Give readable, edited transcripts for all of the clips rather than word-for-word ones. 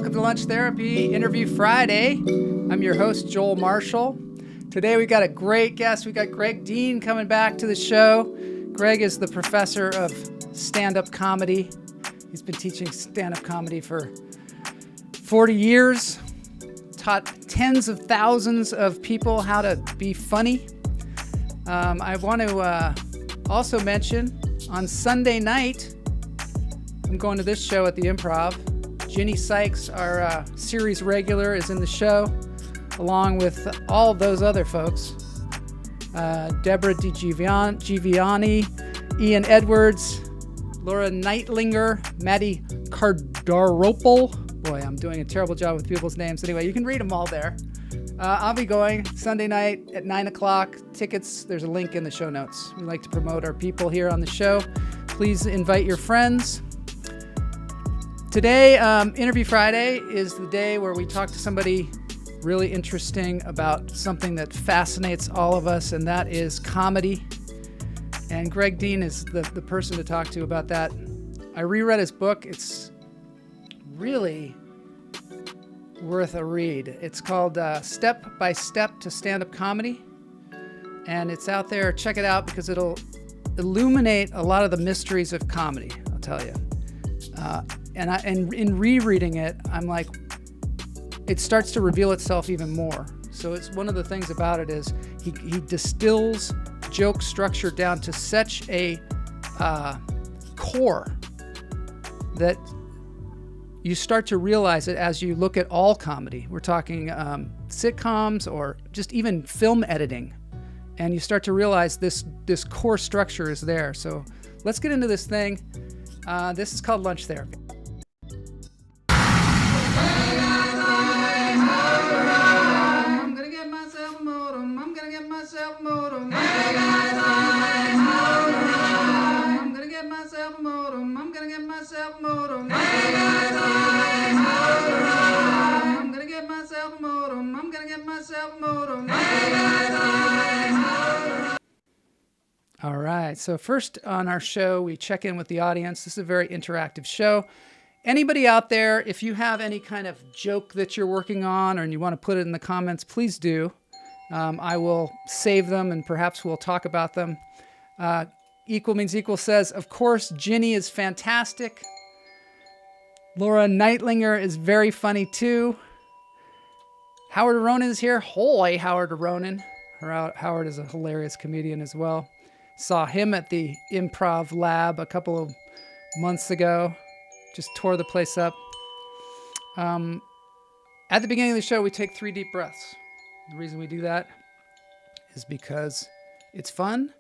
welcome to Lunch Therapy Interview Friday. I'm your host, Joel Marshall. Today we got a great guest. We got Greg Dean coming back to the show. Greg is the professor of stand-up comedy. He's been teaching stand-up comedy for 40 years, taught tens of thousands of people how to be funny. I want to also mention on Sunday night, I'm going to this show at the Improv. Gini Sikes, our series regular, is in the show, along with all those other folks. Deborah DiGiovanni, Ian Edwards, Laura Neitlinger, Maddie Cardaropol. Boy, I'm doing a terrible job with people's names. Anyway, you can read them all there. I'll be going Sunday night at 9 o'clock. Tickets, there's a link in the show notes. We like to promote our people here on the show. Please invite your friends. Today, Interview Friday is the day where we talk to somebody really interesting about something that fascinates all of us, and that is comedy. And Greg Dean is the person to talk to about that. I reread his book. It's really worth a read. It's called Step by Step to Stand-Up Comedy, and it's out there. Check it out because it'll illuminate a lot of the mysteries of comedy, I'll tell you. And in rereading it, I'm like, it starts to reveal itself even more. So it's one of the things about it is he distills joke structure down to such a core that you start to realize it as you look at all comedy. We're talking sitcoms or just even film editing. And you start to realize this core structure is there. So let's get into this thing. This is called Lunch Therapy. I'm gonna get myself a modem. I'm gonna get myself a modem. I'm gonna get myself a modem. I'm gonna get myself a modem. I'm gonna get myself a modem. I'm gonna get myself a modem. All right, so first on our show, we check in with the audience. This is a very interactive show. Anybody out there, if you have any kind of joke that you're working on or you want to put it in the comments, please do. I will save them and perhaps we'll talk about them. Equal Means Equal says, of course, Gini is fantastic. Laura Neitlinger is very funny too. Howard Ronan is here. Holy Howard Ronan. Howard is a hilarious comedian as well. Saw him at the Improv Lab a couple of months ago. Just tore the place up. At the beginning of the show, we take 3 deep breaths. The reason we do that is because it's fun.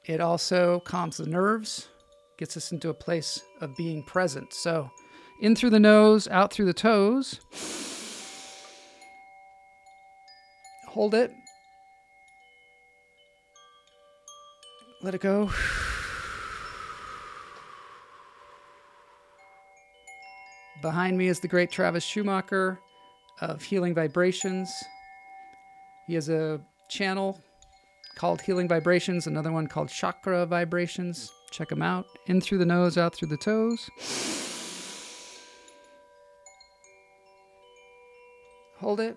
It also calms the nerves, gets us into a place of being present. So in through the nose, out through the toes. Hold it. Let it go. Behind me is the great Travis Schumacher of Healing Vibrations. He has a channel called Healing Vibrations, another one called Chakra Vibrations. Check them out. In through the nose, out through the toes. Hold it.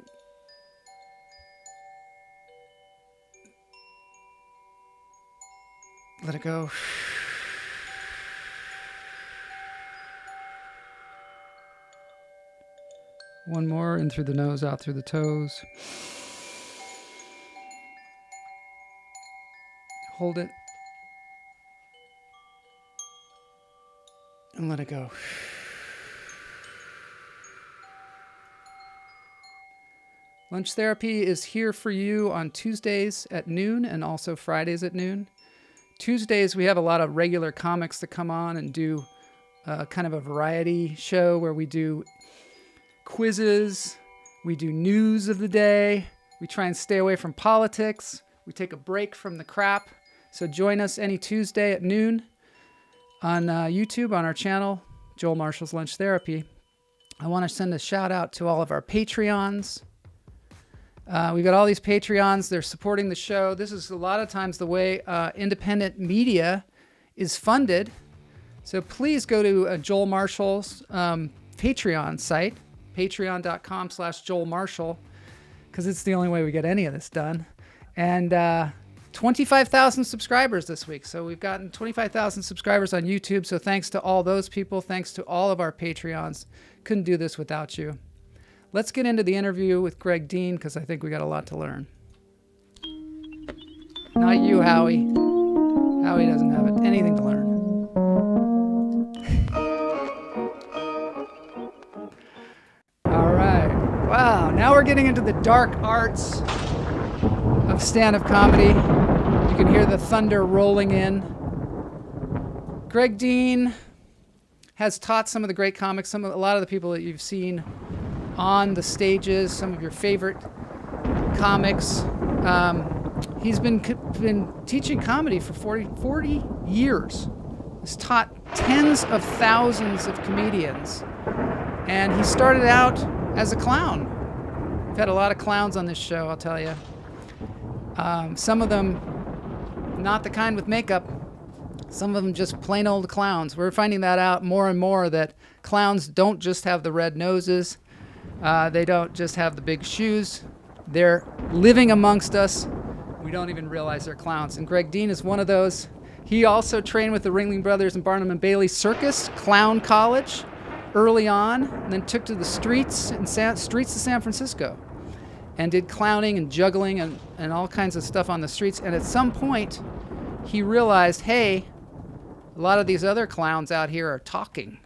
Let it go. One more, in through the nose, out through the toes. Hold it. And let it go. Lunch Therapy is here for you on Tuesdays at noon and also Fridays at noon. Tuesdays, we have a lot of regular comics that come on and do kind of a variety show where we do quizzes, we do news of the day, we try and stay away from politics, we take a break from the crap. So join us any Tuesday at noon on YouTube on our channel, Joel Marshall's Lunch Therapy. I want to send a shout out to all of our Patreons. We've got all these Patreons. They're supporting the show. This is a lot of times the way independent media is funded. So please go to Joel Marshall's Patreon site, patreon.com/Joel Marshall, because it's the only way we get any of this done. And 25,000 subscribers this week. So we've gotten 25,000 subscribers on YouTube. So thanks to all those people. Thanks to all of our Patreons. Couldn't do this without you. Let's get into the interview with Greg Dean, because I think we got a lot to learn. Not you, Howie. Howie doesn't have anything to learn. All right. Wow. Now we're getting into the dark arts of stand-up comedy. You can hear the thunder rolling in. Greg Dean has taught some of the great comics, a lot of the people that you've seen on the stages, some of your favorite comics. He's been teaching comedy for 40 years. He's taught tens of thousands of comedians. And he started out as a clown. We've had a lot of clowns on this show, I'll tell you. Some of them not the kind with makeup. Some of them just plain old clowns. We're finding that out more and more, that clowns don't just have the red noses. They don't just have the big shoes. They're living amongst us. We don't even realize they're clowns. And Greg Dean is one of those. He also trained with the Ringling Brothers and Barnum and Bailey Circus Clown College early on, and then took to the streets of San Francisco and did clowning and juggling and all kinds of stuff on the streets. And at some point, he realized, hey, a lot of these other clowns out here are talking.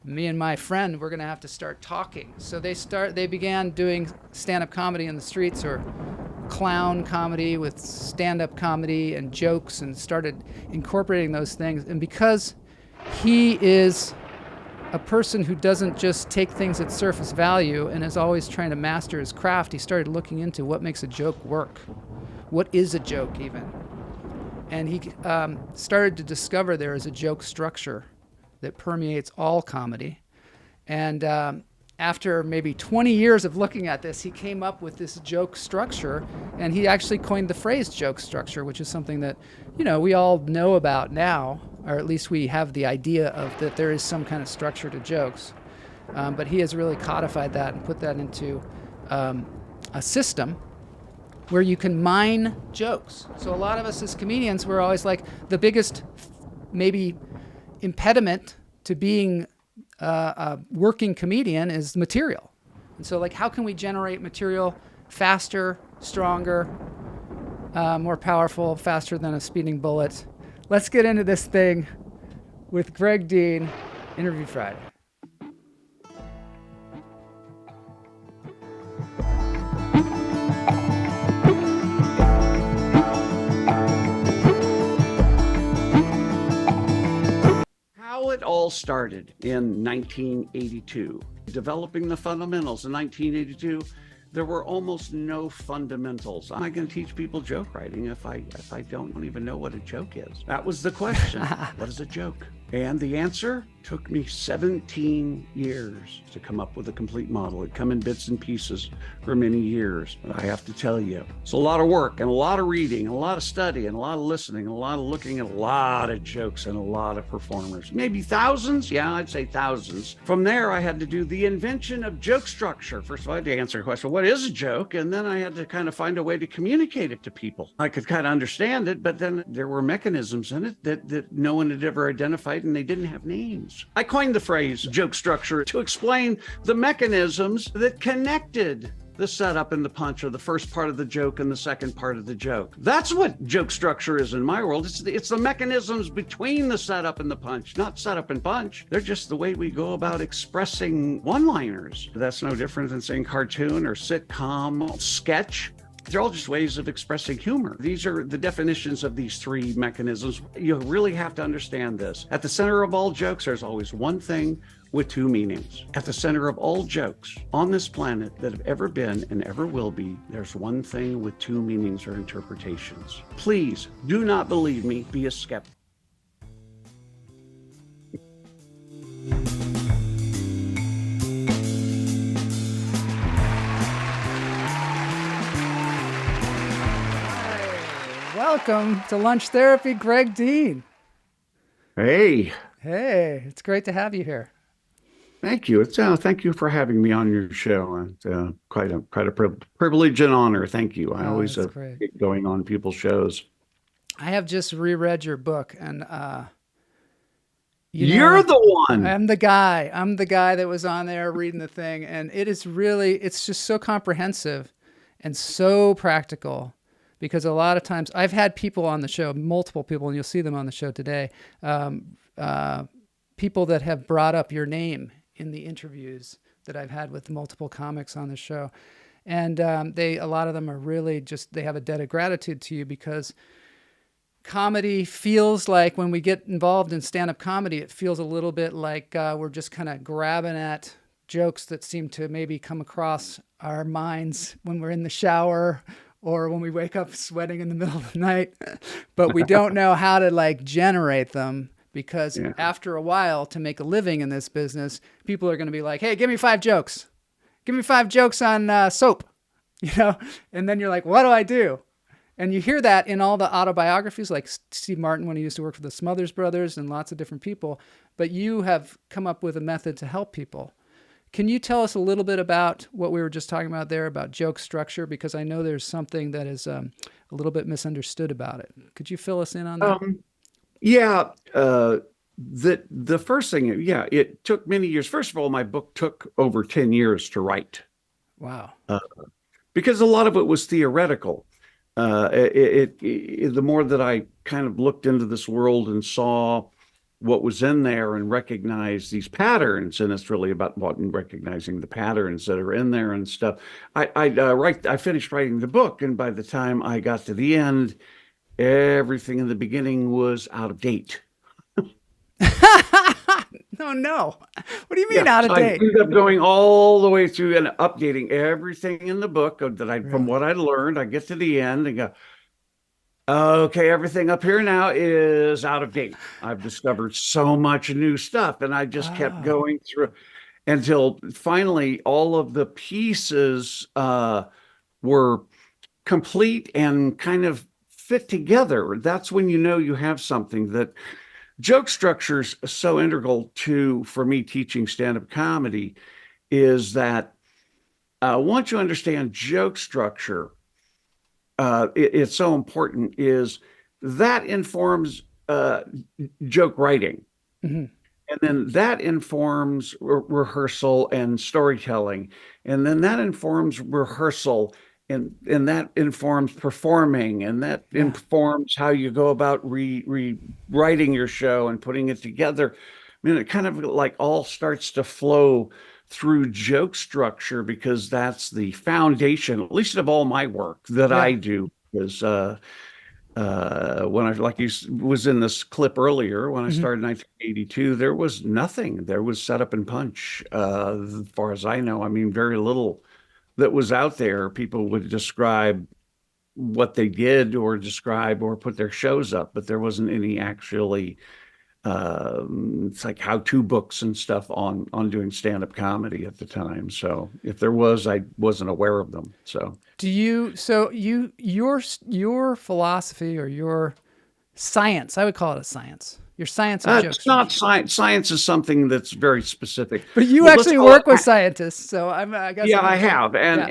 Me and my friend, we're going to have to start talking. So they began doing stand-up comedy in the streets, or clown comedy with stand-up comedy and jokes, and started incorporating those things. And because he is a person who doesn't just take things at surface value and is always trying to master his craft, he started looking into what makes a joke work. What is a joke even? And he started to discover there is a joke structure that permeates all comedy. And after maybe 20 years of looking at this, he came up with this joke structure, and he actually coined the phrase joke structure, which is something that, we all know about now, or at least we have the idea of that there is some kind of structure to jokes. But he has really codified that and put that into a system where you can mine jokes. So a lot of us as comedians, we're always like, the biggest maybe impediment to being a working comedian is material. And so, like, how can we generate material faster, stronger, more powerful, faster than a speeding bullet? Let's get into this thing with Greg Dean, Interview Friday. How it all started in 1982. Developing the fundamentals in 1982, there were almost no fundamentals. I'm going to teach people joke writing if I don't even know what a joke is. That was the question. What is a joke? And the answer took me 17 years to come up with a complete model. It come in bits and pieces for many years. But I have to tell you, it's a lot of work and a lot of reading, and a lot of study and a lot of listening, and a lot of looking at a lot of jokes and a lot of performers. Maybe thousands? Yeah, I'd say thousands. From there, I had to do the invention of joke structure. First of all, I had to answer a question, what is a joke? And then I had to kind of find a way to communicate it to people. I could kind of understand it, but then there were mechanisms in it that no one had ever identified, and they didn't have names. I coined the phrase joke structure to explain the mechanisms that connected the setup and the punch, or the first part of the joke and the second part of the joke. That's what joke structure is in my world. It's the mechanisms between the setup and the punch, not setup and punch. They're just the way we go about expressing one-liners. That's no different than saying cartoon or sitcom, sketch. They're all just ways of expressing humor. These are the definitions of these three mechanisms. You really have to understand this. At the center of all jokes, there's always one thing with two meanings. At the center of all jokes on this planet that have ever been and ever will be, there's one thing with two meanings or interpretations. Please do not believe me. Be a skeptic. Welcome to Lunch Therapy, Greg Dean. Hey. Hey, it's great to have you here. Thank you. Thank you for having me on your show. It's quite a privilege and honor. Thank you. I Oh, always that's great. get going on people's shows. I have just reread your book, and you You're know, the one. I'm the guy. I'm the guy that was on there reading the thing, and it is really, it's just so comprehensive and so practical. Because a lot of times I've had people on the show, multiple people, and you'll see them on the show today. People that have brought up your name in the interviews that I've had with multiple comics on the show, and a lot of them are really just, they have a debt of gratitude to you, because comedy feels like, when we get involved in stand-up comedy, it feels a little bit like we're just kind of grabbing at jokes that seem to maybe come across our minds when we're in the shower or when we wake up sweating in the middle of the night, but we don't know how to like generate them, because Yeah. after a while, to make a living in this business, people are going to be like, hey, give me 5 jokes. Give me 5 jokes on soap, you know? And then you're like, what do I do? And you hear that in all the autobiographies, like Steve Martin when he used to work for the Smothers Brothers and lots of different people. But you have come up with a method to help people. Can you tell us a little bit about what we were just talking about there, about joke structure? Because I know there's something that is a little bit misunderstood about it. Could you fill us in on that? Yeah. The first thing, yeah, it took many years. First of all, my book took over 10 years to write Wow. because a lot of it was theoretical. The more that I kind of looked into this world and saw what was in there and recognized these patterns, and it's really about recognizing the patterns that are in there and stuff. I finished writing the book, and by the time I got to the end, everything in the beginning was out of date. No, no. What do you mean Yeah, out so of I date? ended up going all the way through and updating everything in the book from Really? what I learned. I get to the end and go, okay, everything up here now is out of date. I've discovered so much new stuff, and I just kept Oh, going through until finally all of the pieces were complete and kind of fit together. That's when you know you have something. That joke structure's so integral to, for me, teaching stand-up comedy, is that once you understand joke structure, it's so important, is that informs joke writing. mhm. And then that informs rehearsal and storytelling. And then that informs rehearsal, and that informs performing, and that Yeah. informs how you go about rewriting your show and putting it together. I mean, it kind of like all starts to flow through joke structure, because that's the foundation, at least of all my work that I Yeah. do. Is when I, like you was in this clip earlier, when I Mhm. started in 1982, there was nothing. There was setup and punch. As far as I know, I mean, very little that was out there. People would describe what they did or describe or put their shows up, but there wasn't any actually, it's like how-to books and stuff on doing stand-up comedy at the time. So if there was, I wasn't aware of them. So Do you, so your philosophy or your science, I would call it a science, your science of joke it's not structure. science. Science is something that's very specific. But you Well, let's actually call it. work with scientists, so I guess Yeah, I'm I gonna say, have, yeah,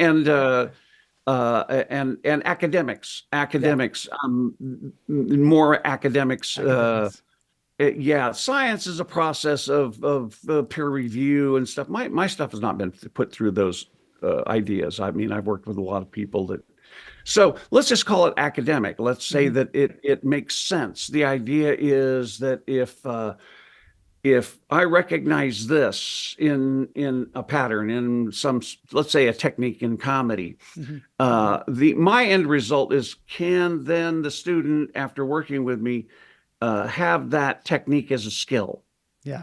and academics, yeah, more academics. academics. Yeah, science is a process of peer review and stuff. My stuff has not been put through those ideas. I mean, I've worked with a lot of people that. So let's just call it academic. Let's say Hmm. that it makes sense. The idea is that if I recognize this in a pattern, in some, let's say, a technique in comedy, Hmm. the my end result is, can then the student, after working with me, have that technique as a skill? Yeah.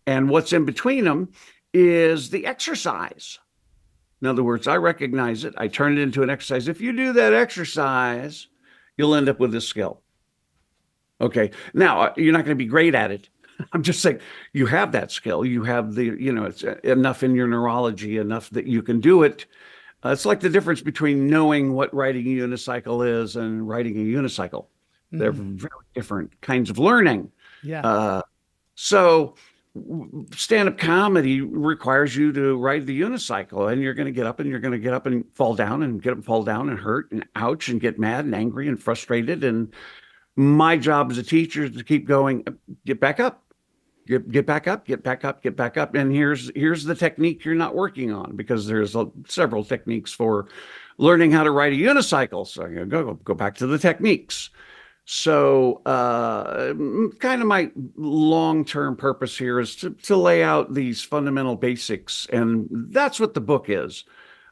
And what's in between them is the exercise. In other words, I recognize it, I turn it into an exercise. If you do that exercise, you'll end up with this skill. Okay. Now, you're not going to be great at it. I'm just saying, you have that skill. You have it's enough in your neurology, enough that you can do it. It's like the difference between knowing what riding a unicycle is and riding a unicycle. They're Hmm. very different kinds of learning. Yeah. Uh, so stand-up comedy requires you to ride the unicycle, and you're going to get up and you're going to get up and fall down and get up and fall down and hurt and ouch and get mad and angry and frustrated. And my job as a teacher is to keep going, get back up, get back up, get back up, get back up. And here's the technique you're not working on, because there's several techniques for learning how to ride a unicycle. So I'm going to go back to the techniques. So kind of my long-term purpose here is to lay out these fundamental basics. And that's what the book is,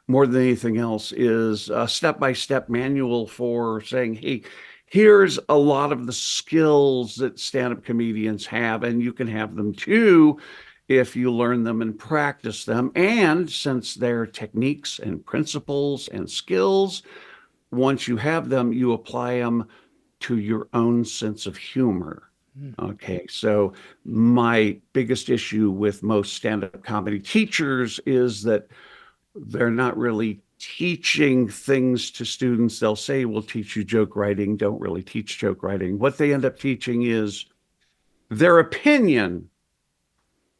more than anything else, is a step-by-step manual for saying, hey, here's a lot of the skills that stand-up comedians have, and you can have them too if you learn them and practice them. And since they're techniques and principles and skills, once you have them, you apply them to your own sense of humor. Okay, so my biggest issue with most stand-up comedy teachers is that they're not really teaching things to students. They'll say, we'll teach you joke writing, don't really teach joke writing. What they end up teaching is their opinion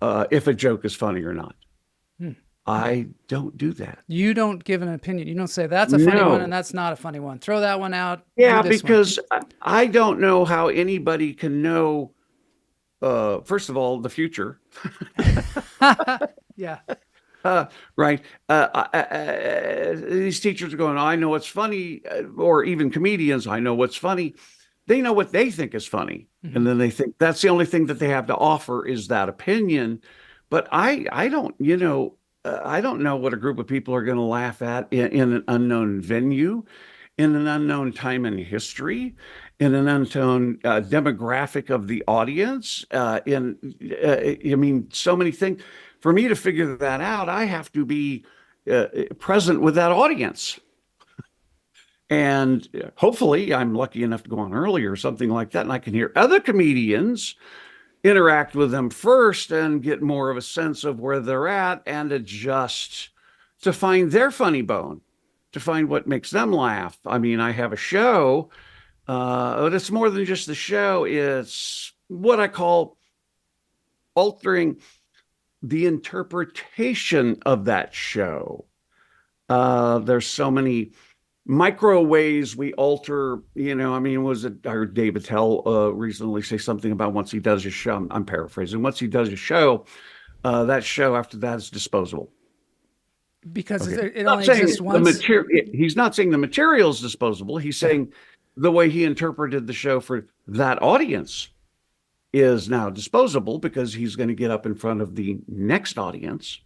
if a joke is funny or not. I don't do that. You don't give an opinion. You don't say that's a funny one and that's not a funny one. Throw that one out. Yeah, because I don't know how anybody can know, first of all, the future. Yeah. Right. These teachers are going, I know what's funny, or even comedians, I know what's funny. They know what they think is funny. And then they think that's the only thing that they have to offer is that opinion. But I don't, I don't know what a group of people are going to laugh at in an unknown venue, in an unknown time in history, in an unknown demographic of the audience. I mean, so many things. For me to figure that out, I have to be present with that audience. And hopefully I'm lucky enough to go on early or something like that, and I can hear other comedians, interact with them first and get more of a sense of where they're at and adjust to find their funny bone, to find what makes them laugh. I mean, I have a show, but it's more than just the show. It's what I call altering the interpretation of that show. There's so many micro ways we alter, I mean, I heard Dave Attell recently say something about once he does a show, I'm paraphrasing, once he does a show, that show after that is disposable. Because it only exists once? He's not saying the material is disposable. He's saying the way he interpreted the show for that audience is now disposable, because he's going to get up in front of the next audience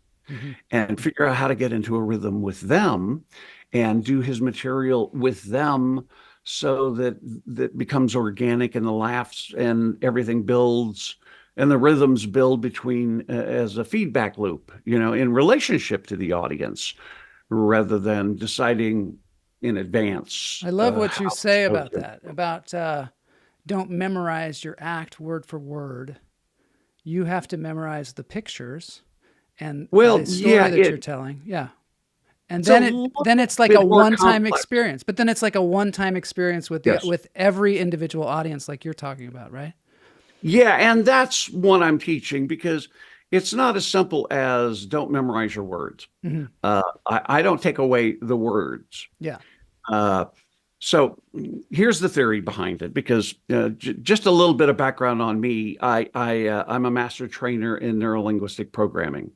and figure out how to get into a rhythm with them and do his material with them so that becomes organic, and the laughs and everything builds and the rhythms build between as a feedback loop, in relationship to the audience, rather than deciding in advance. I love what you say about that, about don't memorize your act word for word. You have to memorize the pictures and the story that you're telling. Yeah. And then it's like a one-time experience. But then it's like a one-time experience with with every individual audience, like you're talking about, right? Yeah, and that's what I'm teaching, because it's not as simple as don't memorize your words. I don't take away the words. Yeah. So here's the theory behind it, because just a little bit of background on me. I'm a master trainer in neurolinguistic programming.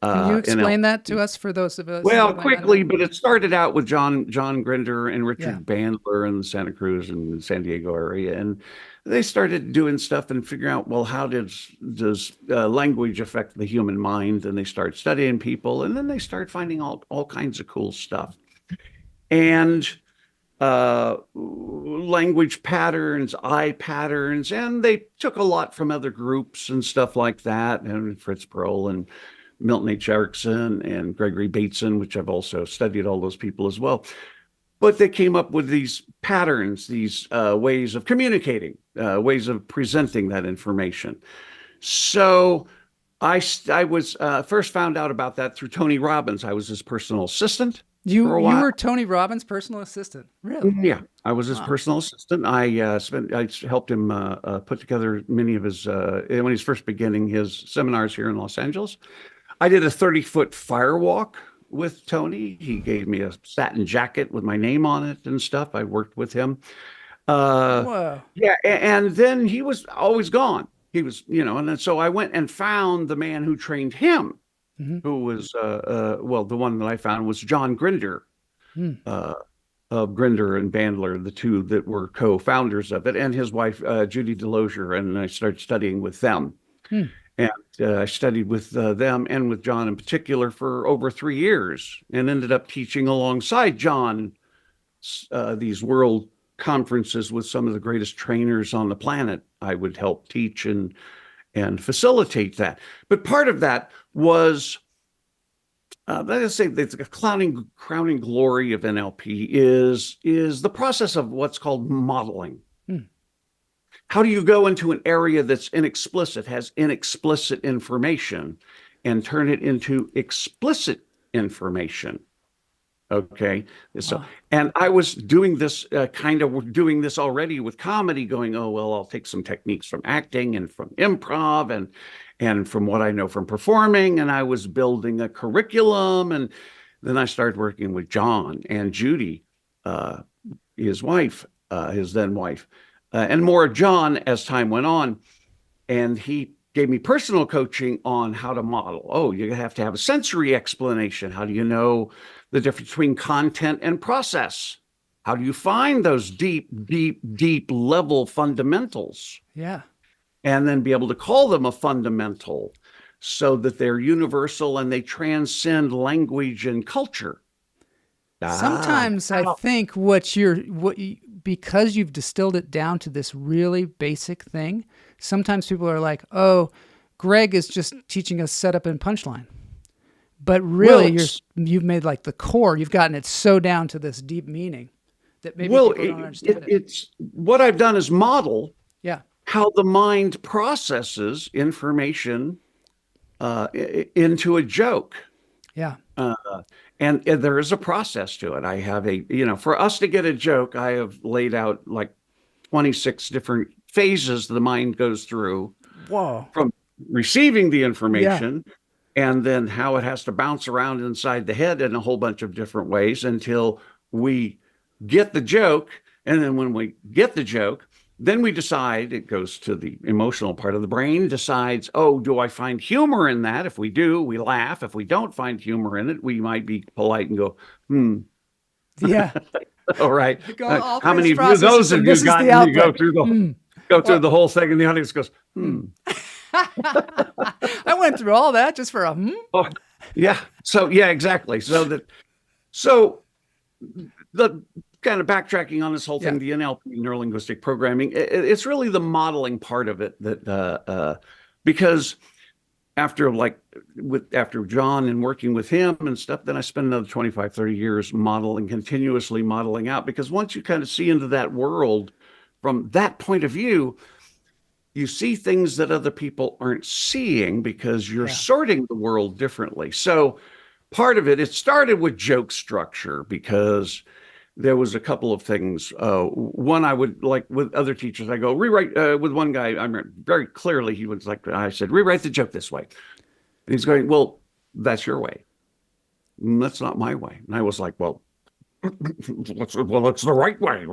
Can you explain that to us, for those of us? Well, quickly, but it started out with John Grinder and Richard Bandler in the Santa Cruz and San Diego area, and they started doing stuff and figuring out, well, how does language affect the human mind? And they start studying people, and then they start finding all kinds of cool stuff. And language patterns, eye patterns, and they took a lot from other groups and stuff like that, and Fritz Perl and Milton H. Erickson and Gregory Bateson, which I've also studied all those people as well. But they came up with these patterns, these ways of communicating, ways of presenting that information. So I was first found out about that through Tony Robbins. I was his personal assistant. You for a you while. were Tony Robbins' personal assistant, really? Yeah, I was his Wow. personal assistant. I helped him put together many of his when he's first beginning his seminars here in Los Angeles. I did a 30-foot firewalk with Tony. He gave me a satin jacket with my name on it and stuff. I worked with him. Uh, Whoa. yeah, and then he was always gone. He was, and then so I went and found the man who trained him, Hmm. who was, well, the one that I found was John Grinder, Hmm. uh, of Grinder and Bandler, the two that were co-founders of it, and his wife, Judy Delosier, and I started studying with them. Hmm. And I studied with them and with John in particular for over 3 years and ended up teaching alongside John these world conferences with some of the greatest trainers on the planet. I would help teach and facilitate that. But part of that was, let's say, the crowning glory of NLP is the process of what's called modeling. Hmm. How do you go into an area that's inexplicit, has inexplicit information, and turn it into explicit information? Okay. So, Wow. and I was doing this doing this already with comedy, going, oh, well, I'll take some techniques from acting and from improv and from what I know from performing. And I was building a curriculum. And then I started working with John and Judy, his wife, his then wife, and more John as time went on. And he gave me personal coaching on how to model. Oh, you have to have a sensory explanation. How do you know the difference between content and process? How do you find those deep, deep, deep level fundamentals? Yeah. And then be able to call them a fundamental so that they're universal and they transcend language and culture. Sometimes I think because you've distilled it down to this really basic thing, sometimes people are like, "Oh, Greg is just teaching us setup and punchline," but really, you've made like the core. You've gotten it so down to this deep meaning that maybe people don't understand it. It's what I've done is model Yeah. how the mind processes information into a joke. Yeah. And there is a process to it. I have for us to get a joke, I have laid out like 26 different phases the mind goes through. Whoa. From receiving the information and then how it has to bounce around inside the head in a whole bunch of different ways until we get the joke. And then when we get the joke, then we decide, it goes to the emotional part of the brain, decides, oh, do I find humor in that? If we do, we laugh. If we don't find humor in it, we might be polite and go, Yeah. All right. All How many of processes, those have and you this is gotten? the You go output. through the whole thing and the audience goes, I went through all that just for a Oh, yeah. So, yeah, exactly. So the kind of backtracking on this whole thing, the NLP, neurolinguistic programming, it's really the modeling part of it that because after John and working with him and stuff, then I spent another 25, 30 years continuously modeling out, because once you kind of see into that world from that point of view, you see things that other people aren't seeing because you're sorting the world differently. So part of it started with joke structure, because there was a couple of things. One, I would, like with other teachers, I go rewrite. With one guy, I remember very clearly, he was like, I said, rewrite the joke this way. And he's going, well, that's your way. That's not my way. And I was like, well, it's the right way.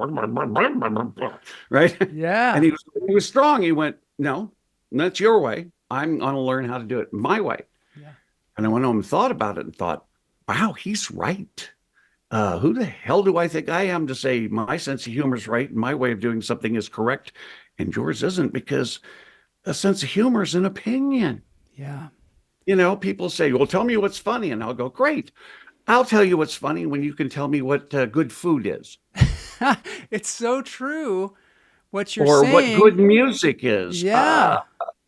Right? Yeah. And he was strong. He went, no, that's your way. I'm going to learn how to do it my way. Yeah. And I went home and thought about it and thought, wow, he's right. Who the hell do I think I am to say my sense of humor is right and my way of doing something is correct and yours isn't? Because a sense of humor is an opinion. Yeah. People say, well, tell me what's funny. And I'll go, great. I'll tell you what's funny when you can tell me what good food is. It's so true what you're saying. Or what good music is. Yeah.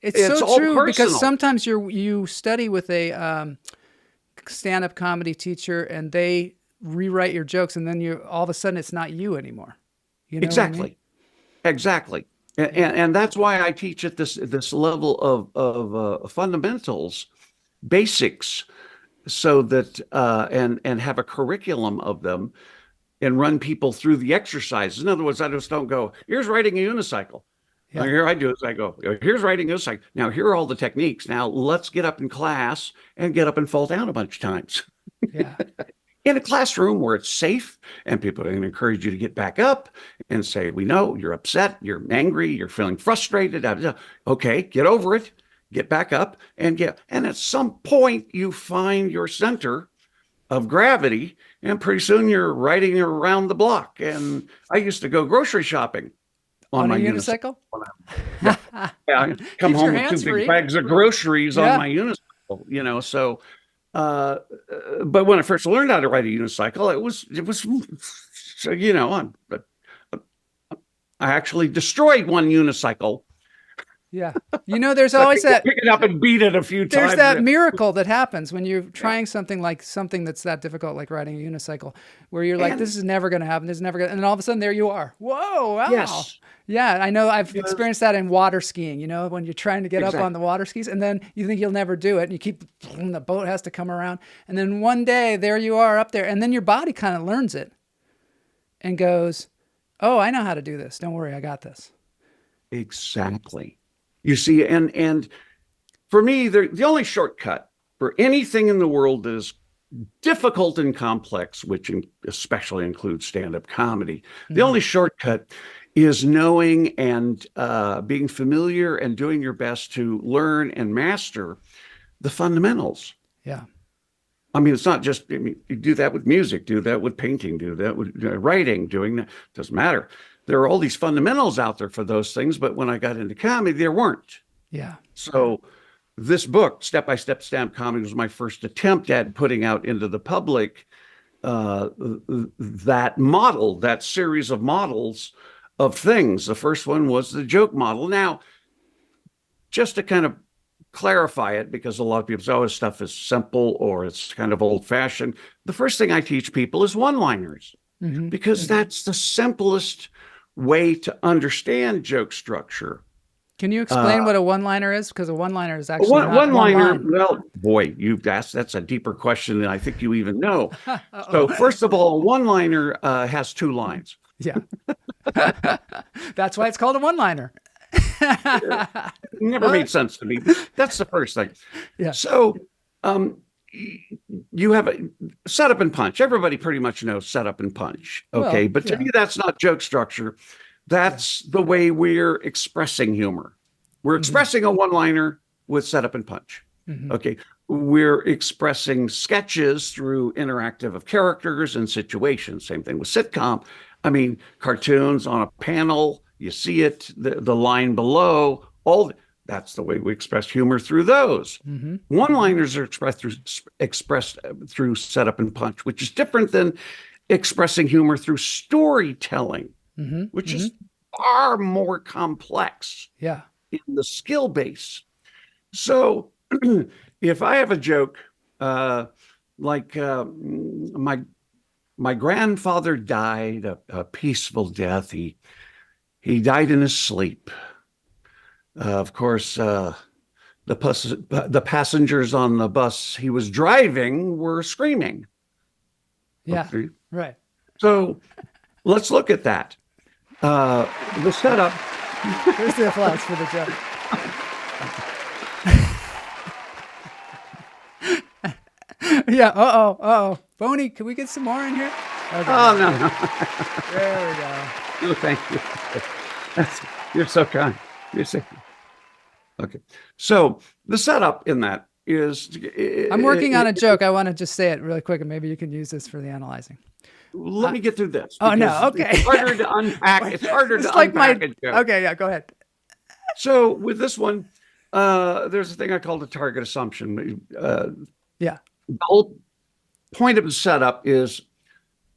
It's so true personal. Because sometimes you study with a stand-up comedy teacher and they rewrite your jokes, and then all of a sudden it's not you anymore. You know exactly. What I mean? Exactly. And that's why I teach at this level of fundamentals, basics, so that and have a curriculum of them and run people through the exercises. In other words, I just don't go, here's riding a unicycle. Yeah. Here I do is I go, here's riding a unicycle. Now, here are all the techniques. Now, let's get up in class and get up and fall down a bunch of times. Yeah. In a classroom where it's safe and people are going to encourage you to get back up and say, we know you're upset, you're angry, you're feeling frustrated. Okay, get over it, get back up and at some point you find your center of gravity and pretty soon you're riding around the block. And I used to go grocery shopping on my unicycle. I come home with 2 big bags of groceries on my unicycle, so but when I first learned how to ride a unicycle, it was I actually destroyed one unicycle. Yeah. There's always that pick it up and beat it a few times. There's that miracle that happens when you're trying something that's that difficult, like riding a unicycle, where you're like, this is never going to happen. This is never going to, and then all of a sudden there you are. Whoa. Wow. Yes. Yeah. I know I've experienced that in water skiing, when you're trying to get up on the water skis and then you think you'll never do it. And the boat has to come around. And then one day there you are up there and then your body kind of learns it and goes, oh, I know how to do this. Don't worry. I got this. Exactly. You see, and for me, the only shortcut for anything in the world that is difficult and complex, which especially includes stand-up comedy, the only shortcut is knowing and being familiar and doing your best to learn and master the fundamentals. Yeah. I mean, it's not just, you do that with music, do that with painting, do that with writing, doing that, doesn't matter. There are all these fundamentals out there for those things, but when I got into comedy, there weren't. Yeah. So this book, Step by Step Stand-Up Comedy, was my first attempt at putting out into the public that model, that series of models of things. The first one was the joke model. Now, just to kind of clarify it, because a lot of people say, oh, this stuff is simple or it's kind of old-fashioned. The first thing I teach people is one-liners, because that's the simplest way to understand joke structure. Can you explain what a one-liner is? Because a one-liner is actually one-liner. Well, boy, you've asked. That's a deeper question than I think you even know. So first of all, a one-liner has 2 lines. Yeah, that's why it's called a one-liner. Never made sense to me. That's the first thing. Yeah. So you have a setup and punch. Everybody pretty much knows setup and punch. Okay. But to me, that's not joke structure. That's the way we're expressing humor. We're expressing a one-liner with setup and punch. Okay. We're expressing sketches through interactive of characters and situations. Same thing with sitcom. I mean, cartoons on a panel, you see it, the line below, that's the way we express humor through those. One-liners are expressed through setup and punch, which is different than expressing humor through storytelling, which is far more complex in the skill base. So if I have a joke like my grandfather died a peaceful death. He died in his sleep. Of course, the passengers on the bus he was driving were screaming. Yeah, okay. Right. So let's look at that. The setup. Here's the applause for the joke. Yeah. Uh-oh. Boney, can we get some more in here? Okay. Oh, no. There we go. Oh, thank you. You're so kind. You're so kind. Okay. So the setup in that is... I'm working on a joke. I want to just say it really quick, and maybe you can use this for the analyzing. Let me get through this. Oh, no. Okay. It's harder to unpack. It's harder to unpack a joke. Okay, yeah, go ahead. So with this one, there's a thing I call the target assumption. Yeah. The whole point of the setup is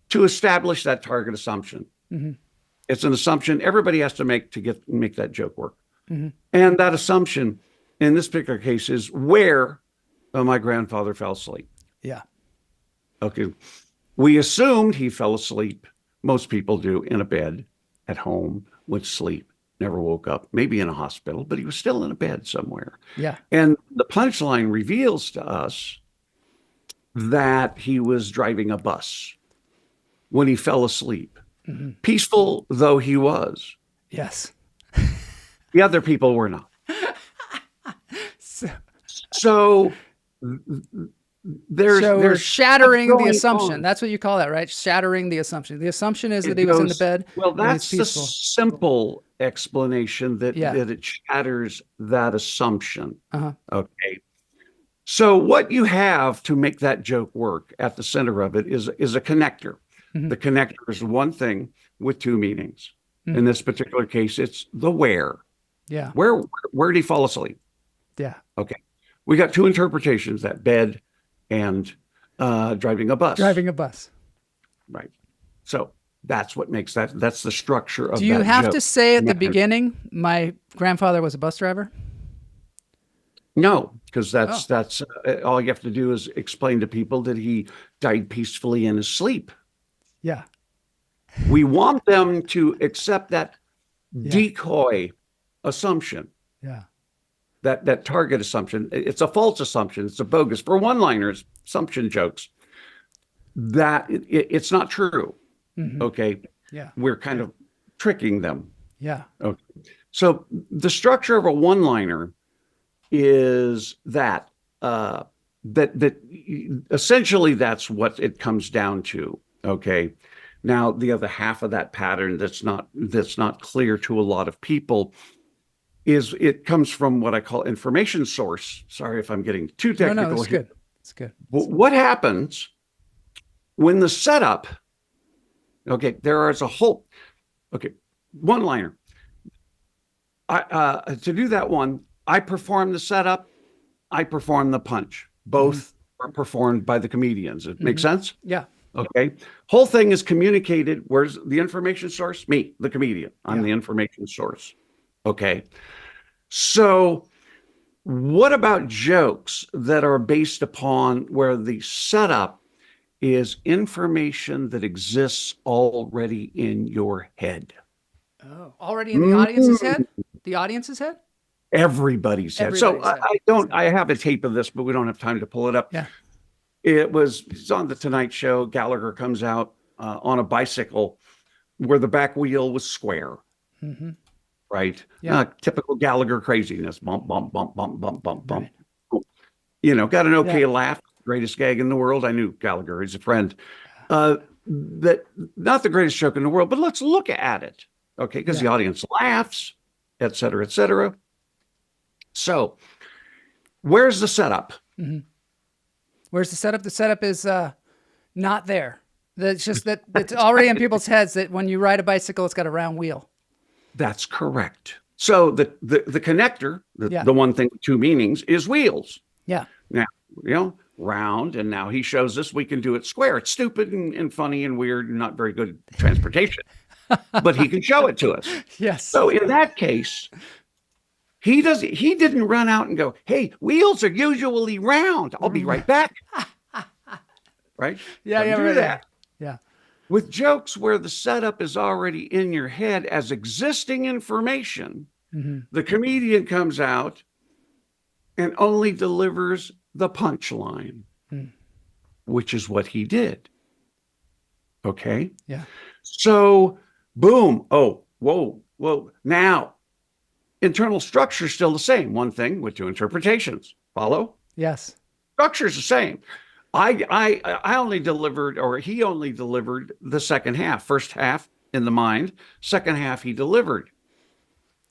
to establish that target assumption. It's an assumption everybody has to make that joke work. And that assumption, in this particular case, is where my grandfather fell asleep. Yeah. Okay. We assumed he fell asleep. Most people do, in a bed at home with sleep. Never woke up, maybe in a hospital, but he was still in a bed somewhere. Yeah. And the punchline reveals to us that he was driving a bus when he fell asleep. Peaceful though he was, Yes. the other people were not. So, So there's we're shattering the going assumption. on. That's what you call that, right? Shattering the assumption. The assumption is that It he was in the goes- bed. Well, and he's that's the peaceful. simple explanation that Yeah. that it shatters that assumption. Uh-huh. Okay. So what you have to make that joke work at the center of it is a connector. Mhm. The connector is one thing with two meanings. Mhm. In this particular case, it's the where. Yeah. Where did he fall asleep? Yeah. Okay. We got two interpretations, that bed and driving a bus. Driving a bus. Right. So that's what makes that's the structure of Do you that have joke. to say at the Yeah. beginning, my grandfather was a bus driver? No, because that's all you have to do is explain to people that he died peacefully in his sleep. Yeah. We want them to accept that Yeah. decoy assumption, Yeah. that target assumption. It's a false assumption. It's a bogus for one-liners, assumption jokes. That it's not true. Mhm. Okay, Yeah. we're kind of tricking them. Yeah. Okay, so the structure of a one-liner is that essentially that's what it comes down to. Okay. Now the other half of that pattern that's not clear to a lot of people is it comes from what I call information source. Sorry if I'm getting too technical. No, it's here. good. It's good. What happens when the setup? Okay, there is a whole. Okay, one-liner. To do that one, I perform the setup, I perform the punch. Both are performed by the comedians. It makes sense? Yeah. Okay. Whole thing is communicated. Where's the information source? Me, the comedian. I'm the information source. Okay. So what about jokes that are based upon where the setup is information that exists already in your head? Oh, already in the audience's head? The audience's head? Everybody's head. So Everybody's head. I have a tape of this, but we don't have time to pull it up. Yeah. It's on the Tonight Show. Gallagher comes out on a bicycle where the back wheel was square. Mm-hmm. Right. Yeah. Typical Gallagher craziness. Bump, bump, bump, bump, bump, bump, bump. Right. You know, got an okay Yeah. laugh. Greatest gag in the world. I knew Gallagher. He's a friend. That not the greatest joke in the world, but let's look at it. Okay, because the audience laughs, et cetera, et cetera. So, where's the setup? Mm-hmm. Where's the setup? The setup is not there. It's just that it's already in people's heads that when you ride a bicycle, it's got a round wheel. That's correct. So the connector, the one thing with two meanings, is wheels. Yeah. Now, you know, round, and now he shows us we can do it square. It's stupid and funny and weird and not very good transportation, but he can show it to us. Yes. So in that case, he didn't run out and go, "Hey, wheels are usually round. I'll be right back." Right? Yeah, Doesn't yeah, do right. that. Yeah. With jokes where the setup is already in your head as existing information, the comedian comes out and only delivers the punchline, which is what he did. Okay? Yeah. So, boom. Oh, whoa. Now, internal structure is still the same. One thing with two interpretations. Follow? Yes. Structure is the same. I only delivered, or he only delivered the second half. First half in the mind. Second half he delivered.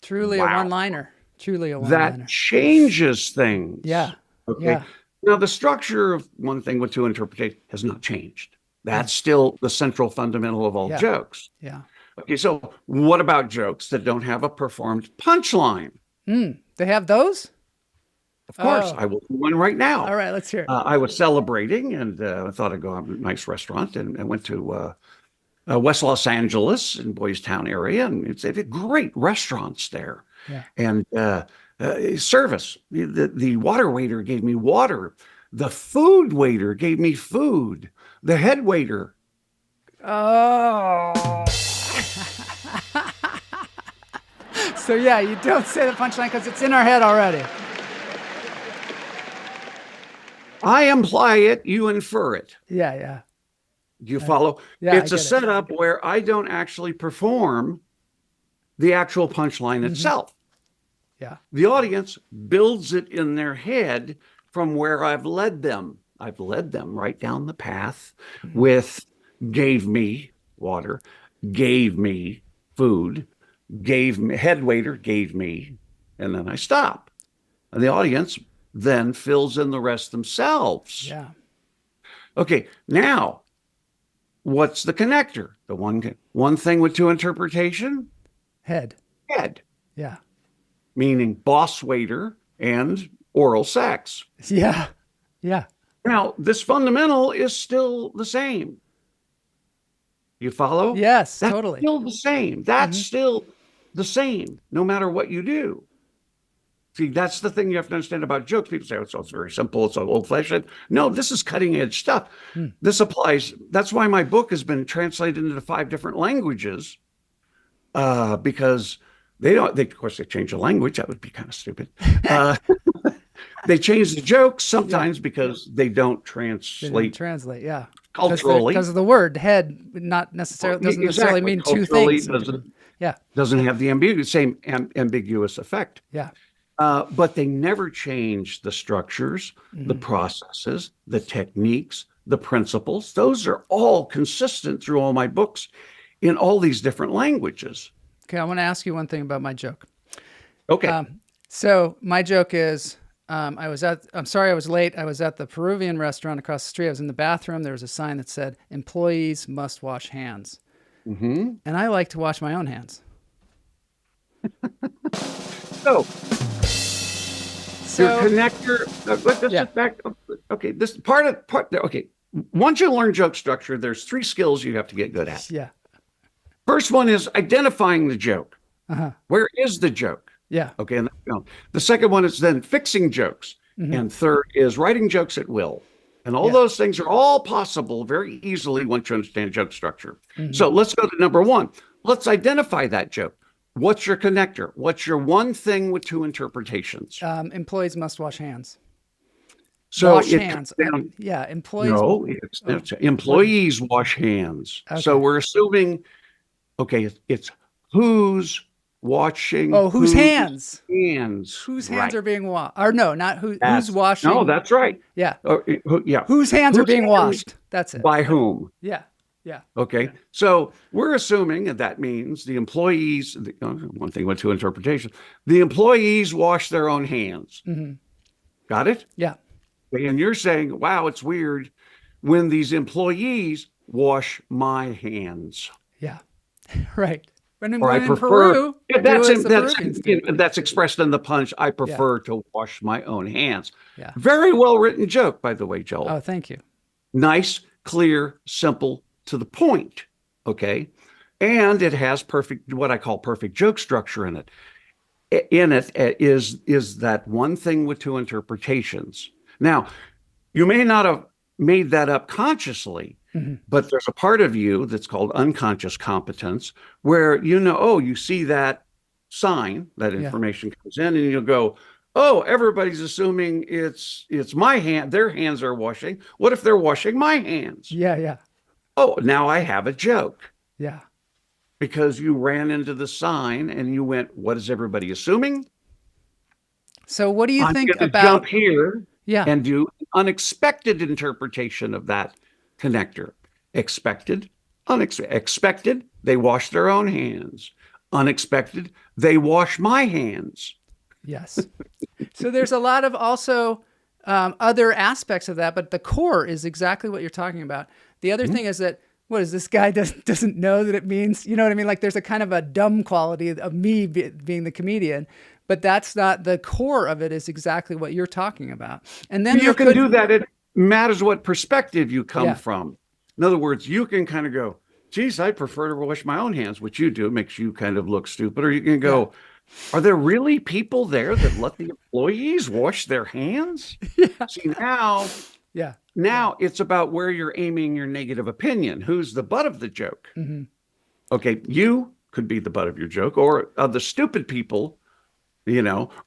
Truly Wow. a one-liner. Truly a one-liner. That changes things. Yeah. Okay. Yeah. Now the structure of one thing with two interpretations has not changed. That's still the central fundamental of all jokes. Yeah. Okay. So what about jokes that don't have a performed punchline? They have those? Of course, Oh. I will do one right now. All right, let's hear it. I was celebrating, and I thought I'd go to a nice restaurant, and I went to West Los Angeles in Boys Town area, and it's great restaurants there. Yeah. And service, the water waiter gave me water. The food waiter gave me food. The head waiter. Oh. So yeah, you don't say the punchline because it's in our head already. I imply it, you infer it. Yeah, yeah. Do you follow? Yeah, It's a setup where I don't actually perform the actual punchline itself. Yeah. The audience builds it in their head from where I've led them. I've led them right down the path with gave me water, gave me food, gave me head waiter, gave me, and then I stop. And the audience then fills in the rest themselves. Yeah. Okay, now what's the connector? The one thing with two interpretation? Head. Head. Yeah. Meaning boss waiter and oral sex. Yeah. Yeah. Now, this fundamental is still the same. You follow? Yes, That's totally. still the same. That's still the same, no matter what you do. See, that's the thing you have to understand about jokes. People say, oh, it's very simple. It's old-fashioned. No, this is cutting-edge stuff. This applies. That's why my book has been translated into 5 different languages, because of course, they change the language. That would be kind of stupid. They change the jokes sometimes because they don't translate. Yeah. Culturally. Because of the word head doesn't necessarily mean two things. Doesn't have the same ambiguous effect. Yeah. But they never change the structures, the processes, the techniques, the principles. Those are all consistent through all my books in all these different languages. Okay, I want to ask you one thing about my joke. Okay. So my joke is, I'm sorry I was late. I was at the Peruvian restaurant across the street. I was in the bathroom. There was a sign that said, employees must wash hands. And I like to wash my own hands. So your connector, back. Okay, this part. Okay, once you learn joke structure, there's 3 skills you have to get good at. Yeah. First one is identifying the joke. Where is the joke? Yeah. Okay. And the second one is then fixing jokes. And third is writing jokes at will. And all those things are all possible very easily once you understand joke structure. So let's go to number 1. Let's identify that joke. What's your connector? What's your one thing with 2 interpretations? Employees must wash hands. So wash hands. Employees. No, employees wash hands. Okay. So we're assuming, it's who's washing. Oh, whose hands? Hands. Whose hands are being washed? Or no, not who's washing. No, that's right. Yeah. Yeah. Whose hands are being washed? That's it. By whom? Yeah. Yeah. Okay. So we're assuming that means the employees, one thing with 2 interpretations, the employees wash their own hands. Got it? Yeah. And you're saying, wow, it's weird when these employees wash my hands. Yeah. Right. Or I prefer, that's expressed in the punch. I prefer to wash my own hands. Yeah. Very well written joke, by the way, Joel. Oh, thank you. Nice, clear, simple, to the point. Okay. And it has what I call perfect joke structure in it. In it is that one thing with 2 interpretations. Now, you may not have made that up consciously, but there's a part of you that's called unconscious competence where you see that sign, that information comes in, and you'll go, oh, everybody's assuming it's my hand. Their hands are washing. What if they're washing my hands? Yeah, yeah. Oh, now I have a joke. Yeah. Because you ran into the sign and you went, what is everybody assuming? So what do you think about jump here and do an unexpected interpretation of that connector? Expected, expected, they wash their own hands. Unexpected, they wash my hands. Yes. So there's a lot of also other aspects of that, but the core is exactly what you're talking about. The other thing is that, what is this guy doesn't know that it means, you know what I mean? Like there's a kind of a dumb quality of me being the comedian, but that's not the core of it is exactly what you're talking about. And then you can do that. It matters what perspective you come from. In other words, you can kind of go, geez, I prefer to wash my own hands, which you do. It makes you kind of look stupid. Or you can go, are there really people there that let the employees wash their hands? See, now it's about where you're aiming your negative opinion. Who's the butt of the joke? Okay, you could be the butt of your joke, or the stupid people,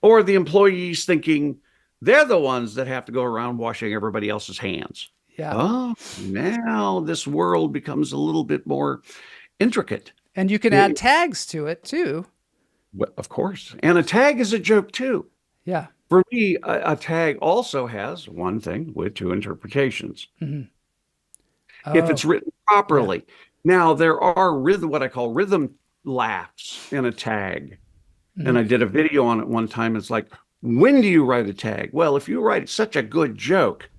or the employees thinking they're the ones that have to go around washing everybody else's hands. Yeah. Oh, now this world becomes a little bit more intricate. And you can add tags to it too. Well, of course. And a tag is a joke too. Yeah. For me, a tag also has one thing with two interpretations. Mm-hmm. If it's written properly. Yeah. Now, there are what I call rhythm laughs in a tag. Mm-hmm. And I did a video on it one time. It's like, when do you write a tag? Well, if you write such a good joke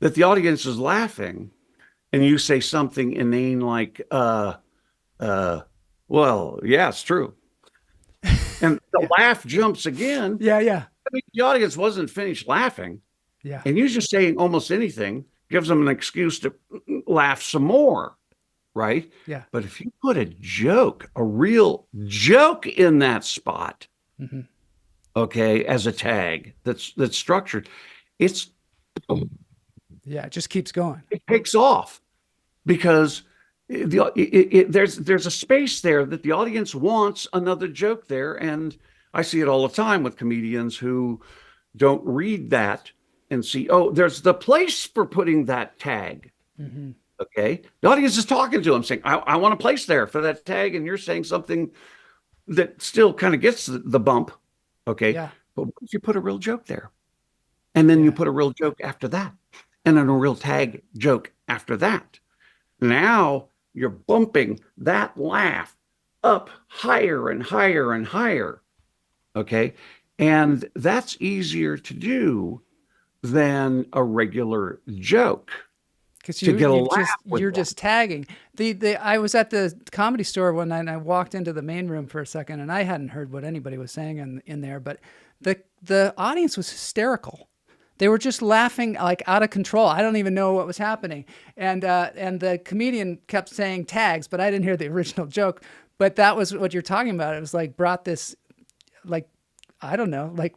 that the audience is laughing and you say something inane like, well, yeah, it's true. And the laugh jumps again. Yeah. I mean, the audience wasn't finished laughing. Yeah. And you just saying almost anything gives them an excuse to laugh some more, right? Yeah. But if you put a real joke in that spot, mm-hmm. okay, as a tag that's structured, it just keeps going. It takes off because there's a space there that the audience wants another joke there. And I see it all the time with comedians who don't read that and see, oh, there's the place for putting that tag. Mm-hmm. Okay. The audience is talking to them saying, I want a place there for that tag. And you're saying something that still kind of gets the bump. Okay. Yeah. But what if you put a real joke there? And then you put a real joke after that, and then a real tag joke after that. Now you're bumping that laugh up higher and higher and higher. Okay. And that's easier to do than a regular joke. Because you're just tagging. I was at the Comedy Store one night and I walked into the main room for a second and I hadn't heard what anybody was saying in there, but the audience was hysterical. They were just laughing like out of control. I don't even know what was happening. And the comedian kept saying tags, but I didn't hear the original joke. But that was what you're talking about. It was like brought this, like, I don't know, like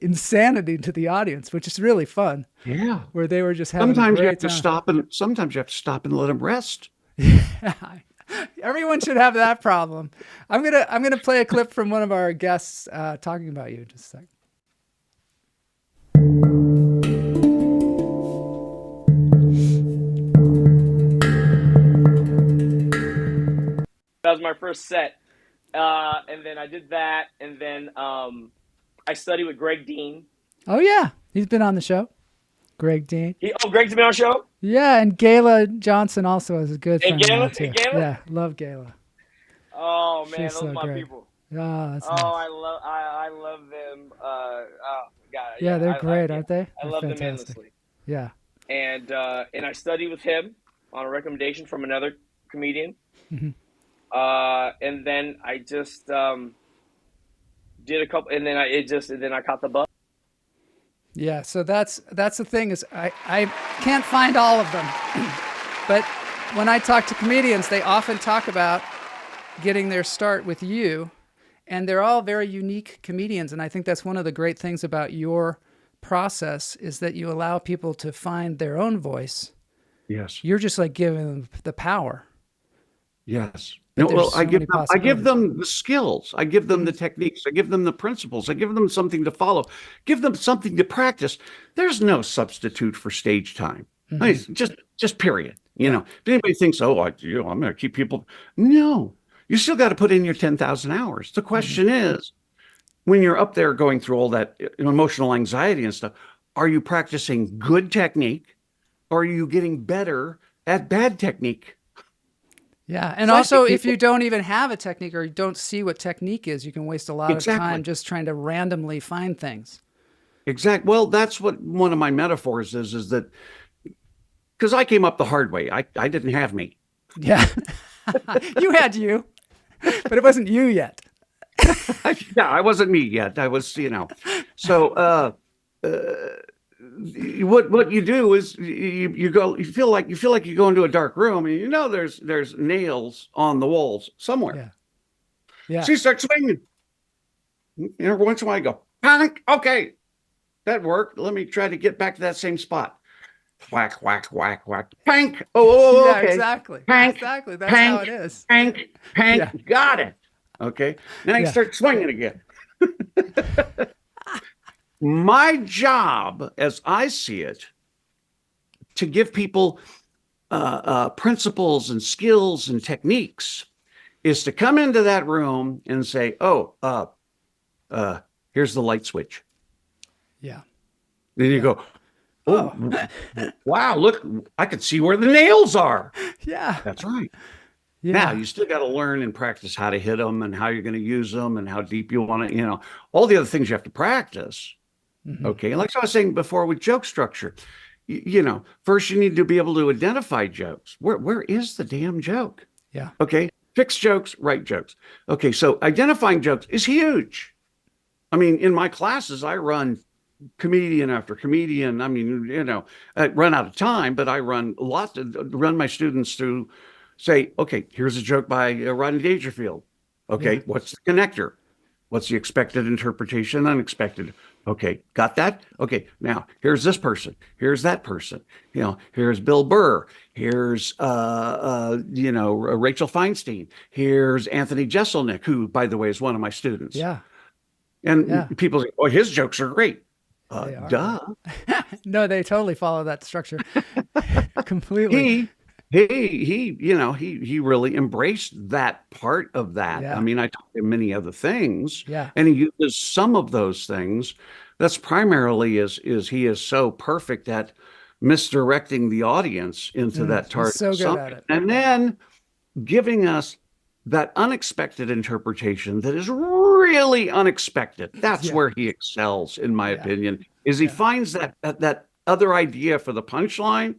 insanity to the audience, which is really fun. Yeah. Where they were just having sometimes a great you have to time. Sometimes you have to stop and let them rest. Yeah. Everyone should have that problem. I'm gonna play a clip from one of our guests talking about you. Just a sec. That was my first set. And then I did that. And then I studied with Greg Dean. Oh, yeah. He's been on the show. Greg Dean. Greg's been on the show? Yeah, and Gayla Johnson also is a good friend. Gayla? Too. Gayla? Yeah, love Gayla. Oh, man, She's those so are my great. people. Oh, that's nice. nice. I love them. Oh, God. Yeah, they're great, aren't they? I love them endlessly. Yeah. And I studied with him on a recommendation from another comedian. Mm-hmm. And then I just did a couple, and then I caught the bug. Yeah, so that's the thing is I can't find all of them, but when I talk to comedians, they often talk about getting their start with you, and they're all very unique comedians, and I think that's one of the great things about your process is that you allow people to find their own voice. Yes. You're just like giving them the power. Yes. No, well, I give them the skills. I give them the techniques. I give them the principles. I give them something to follow. Give them something to practice. There's no substitute for stage time. Mm-hmm. I mean, just period. You know, if anybody thinks, I'm going to keep people. No, you still got to put in your 10,000 hours. The question is, when you're up there going through all that emotional anxiety and stuff, are you practicing good technique? Or are you getting better at bad technique? Yeah, and so also if you don't even have a technique or you don't see what technique is, you can waste a lot of time just trying to randomly find things. Exactly. Well, that's what one of my metaphors is that because I came up the hard way. I didn't have me. Yeah, you had you, but it wasn't you yet. Yeah, I wasn't me yet. I was, So what you do is you feel like you go into a dark room and there's nails on the walls somewhere. Yeah. So you start swinging. Every once in a while you go, panic. Okay, that worked. Let me try to get back to that same spot. Whack, whack, whack, whack. Pank. Oh, okay. Yeah, exactly. Pank. Exactly. That's pank, how it is. Pank. Pank. Yeah. Got it. Okay. Then I start swinging again. My job, as I see it, to give people principles and skills and techniques is to come into that room and say, oh, here's the light switch. Yeah. Then you go, oh, wow, look, I can see where the nails are. Yeah. That's right. Yeah. Now, you still got to learn and practice how to hit them and how you're going to use them and how deep you want to, all the other things you have to practice. Mm-hmm. Okay. Like I was saying before with joke structure, first you need to be able to identify jokes. Where is the damn joke? Yeah. Okay. Fix jokes, write jokes. Okay. So identifying jokes is huge. I mean, in my classes, I run comedian after comedian. I mean, I run out of time, but I run my students through, say, okay, here's a joke by Rodney Dangerfield. Okay, yeah. What's the connector? What's the expected interpretation, unexpected? Okay, got that? Okay, now here's this person. Here's that person. Here's Bill Burr. Here's, Rachel Feinstein. Here's Anthony Jeselnik, who, by the way, is one of my students. Yeah. And people say, oh, his jokes are great. Duh. No, they totally follow that structure completely. He really embraced that part of that. Yeah. I mean, I taught him many other things, yeah, and he uses some of those things. That's primarily is he is so perfect at misdirecting the audience into that target. So good at it. And then giving us that unexpected interpretation that is really unexpected. That's where he excels, in my opinion, is he finds that other idea for the punchline.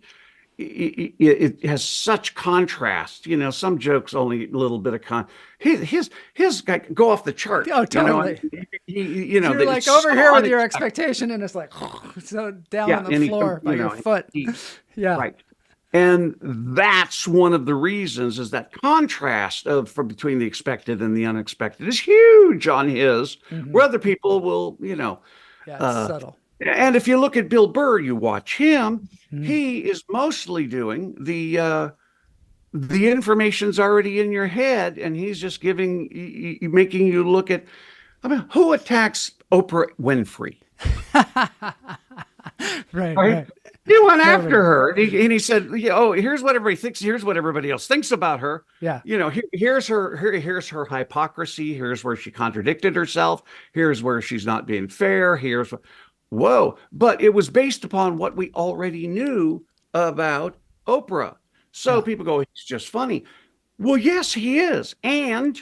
It has such contrast. Some jokes only a little bit of his guy go off the chart. Oh, totally. You're like over here with your expectation, and it's like so down on the floor by your foot. Right. And that's one of the reasons is that contrast between the expected and the unexpected is huge on his, where other people will, it's subtle. And if you look at Bill Burr, you watch him, he is mostly doing the information's already in your head, and he's just making you look at, who attacks Oprah Winfrey? Right. He went after her, and he said, here's what everybody thinks. Here's what everybody else thinks about her. Yeah. Here's her hypocrisy. Here's where she contradicted herself. Here's where she's not being fair. Whoa. But it was based upon what we already knew about Oprah. So people go, he's just funny. Well, yes, he is. And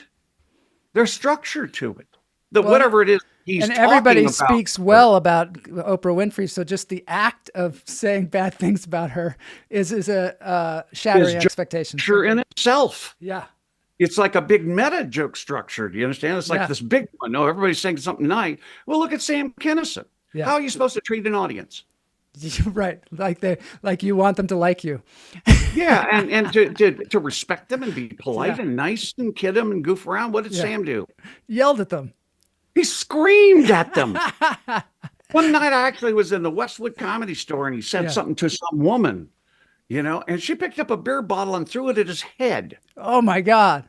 there's structure to it. Whatever it is. And everybody speaks well about Oprah Winfrey, so just the act of saying bad things about her is a shattering expectation. Sure, in itself. Yeah. It's like a big meta joke structure. Do you understand? It's like this big one. No, everybody's saying something nice. Well, look at Sam Kinison. Yeah. How are you supposed to treat an audience? Right. Like you want them to like you. Yeah. And to respect them and be polite and nice and kid them and goof around. What did Sam do? Yelled at them. He screamed at them. One night I actually was in the Westwood Comedy Store, and he said something to some woman, and she picked up a beer bottle and threw it at his head. Oh my God.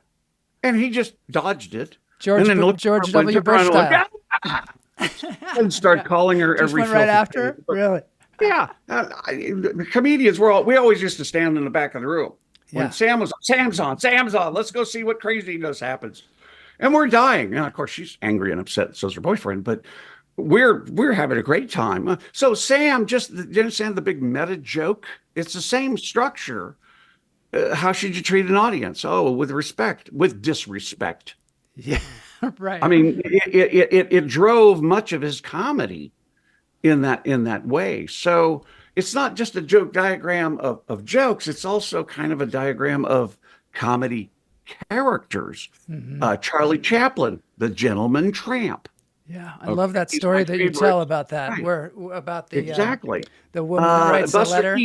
And he just dodged it. George W. Bush style. And start calling her just every went right after? Really? Yeah. Comedians, we always used to stand in the back of the room. When Sam's on. Let's go see what craziness happens. And we're dying. And of course, she's angry and upset. So's her boyfriend. But we're having a great time. So Sam, you understand the big meta joke? It's the same structure. How should you treat an audience? Oh, with respect, with disrespect. Yeah, right. I mean, it drove much of his comedy in that way. So it's not just a joke diagram of jokes. It's also kind of a diagram of comedy characters. Charlie Chaplin, the gentleman tramp. Yeah, I love that story that you tell about that. Right. Where about the the woman who writes the letter.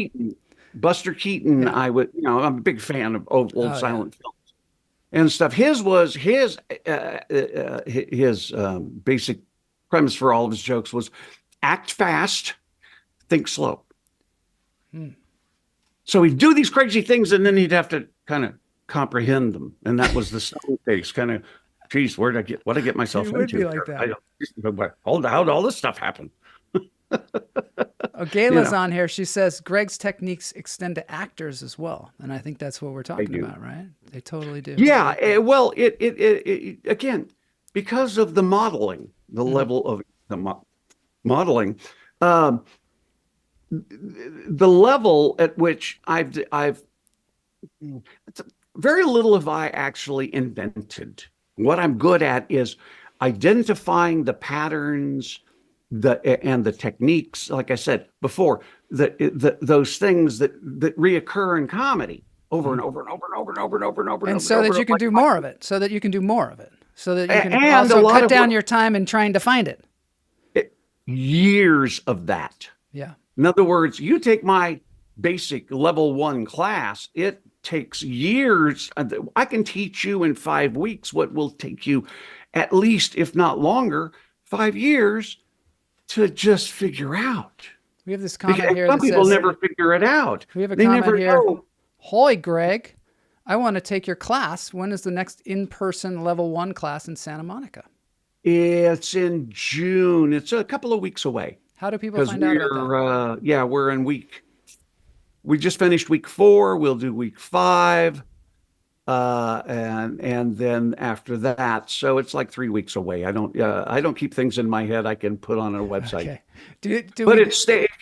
Buster Keaton. I'm a big fan of old silent films and stuff. His basic premise for all of his jokes was act fast, think slow. So he'd do these crazy things, and then he'd have to kind of comprehend them, and that was the stone face kind of. Geez, what did I get myself into? Be like that. How'd all this stuff happen? Oh, Gayla's on here. She says Greg's techniques extend to actors as well, and I think that's what we're talking about, right? They totally do. Yeah. Well, it again, because of the modeling, the level of the modeling, the level at which I've very little have I actually invented. What I'm good at is identifying the patterns, and the techniques. Like I said before, those things that reoccur in comedy over and over and over and over and over and over and over. And so that you can do more of it. So that you can do more of it. So that you can also cut down your time in trying to find it. Years of that. Yeah. In other words, you take my basic level 1 class, it takes years. I can teach you in 5 weeks what will take you at least, if not longer, 5 years to just figure out. We have this comment here. Some people never figure it out. We have a comment here. Hoy, Greg, I want to take your class. When is the next in-person level 1 class in Santa Monica? It's in June. It's a couple of weeks away. How do people find out about that? We're in we just finished week 4. We'll do week 5. And then after that, so it's like 3 weeks away. I don't keep things in my head. I can put on a website. Okay. If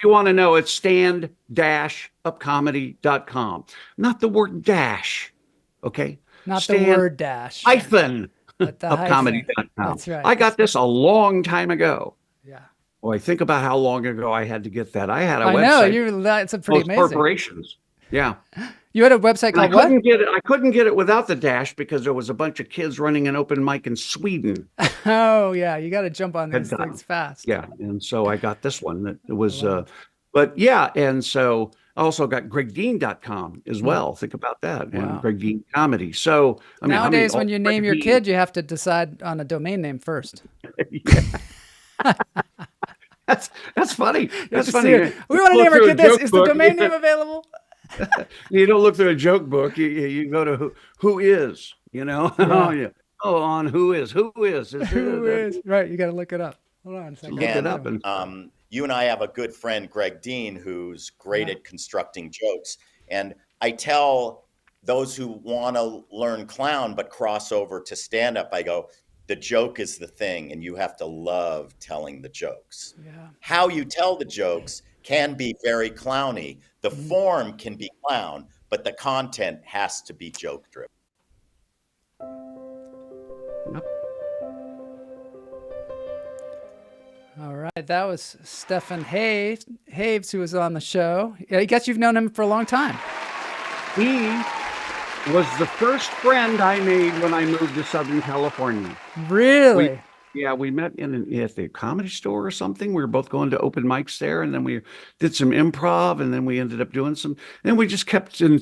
you want to know, it's stand-upcomedy.com. Not the word dash. Okay. Not the word dash. Hyphen. Upcomedy.com. That's right. I got this a long time ago. Yeah. Boy, think about how long ago I had to get that. I had a website. I know, that's a pretty amazing. Corporations. Yeah. You had a website called what? I couldn't get it without the dash because there was a bunch of kids running an open mic in Sweden. Oh yeah, you got to jump on these things fast. Yeah, and so I got this one that was, but yeah, and so I also got GregDean.com as well. Think about that, and Greg Dean Comedy. So I mean, nowadays, when you name your kid, you have to decide on a domain name first. That's funny. That's funny. We want to name our kid this. Is the domain name available? You don't look through a joke book. You go to who is, Yeah. On who is. Who is. Right. You got to look it up. Hold on a second. Look it up. You and I have a good friend, Greg Dean, who's great at constructing jokes. And I tell those who want to learn clown but cross over to stand-up, I go, the joke is the thing, and you have to love telling the jokes. Yeah. How you tell the jokes can be very clowny. The form can be clown, but the content has to be joke-driven. Yep. All right, that was Stephen Haves, who was on the show. I guess you've known him for a long time. He was the first friend I made when I moved to Southern California. Really? We met at the Comedy Store or something. We were both going to open mics there, and then we did some improv, and then we ended up doing some. And we just kept in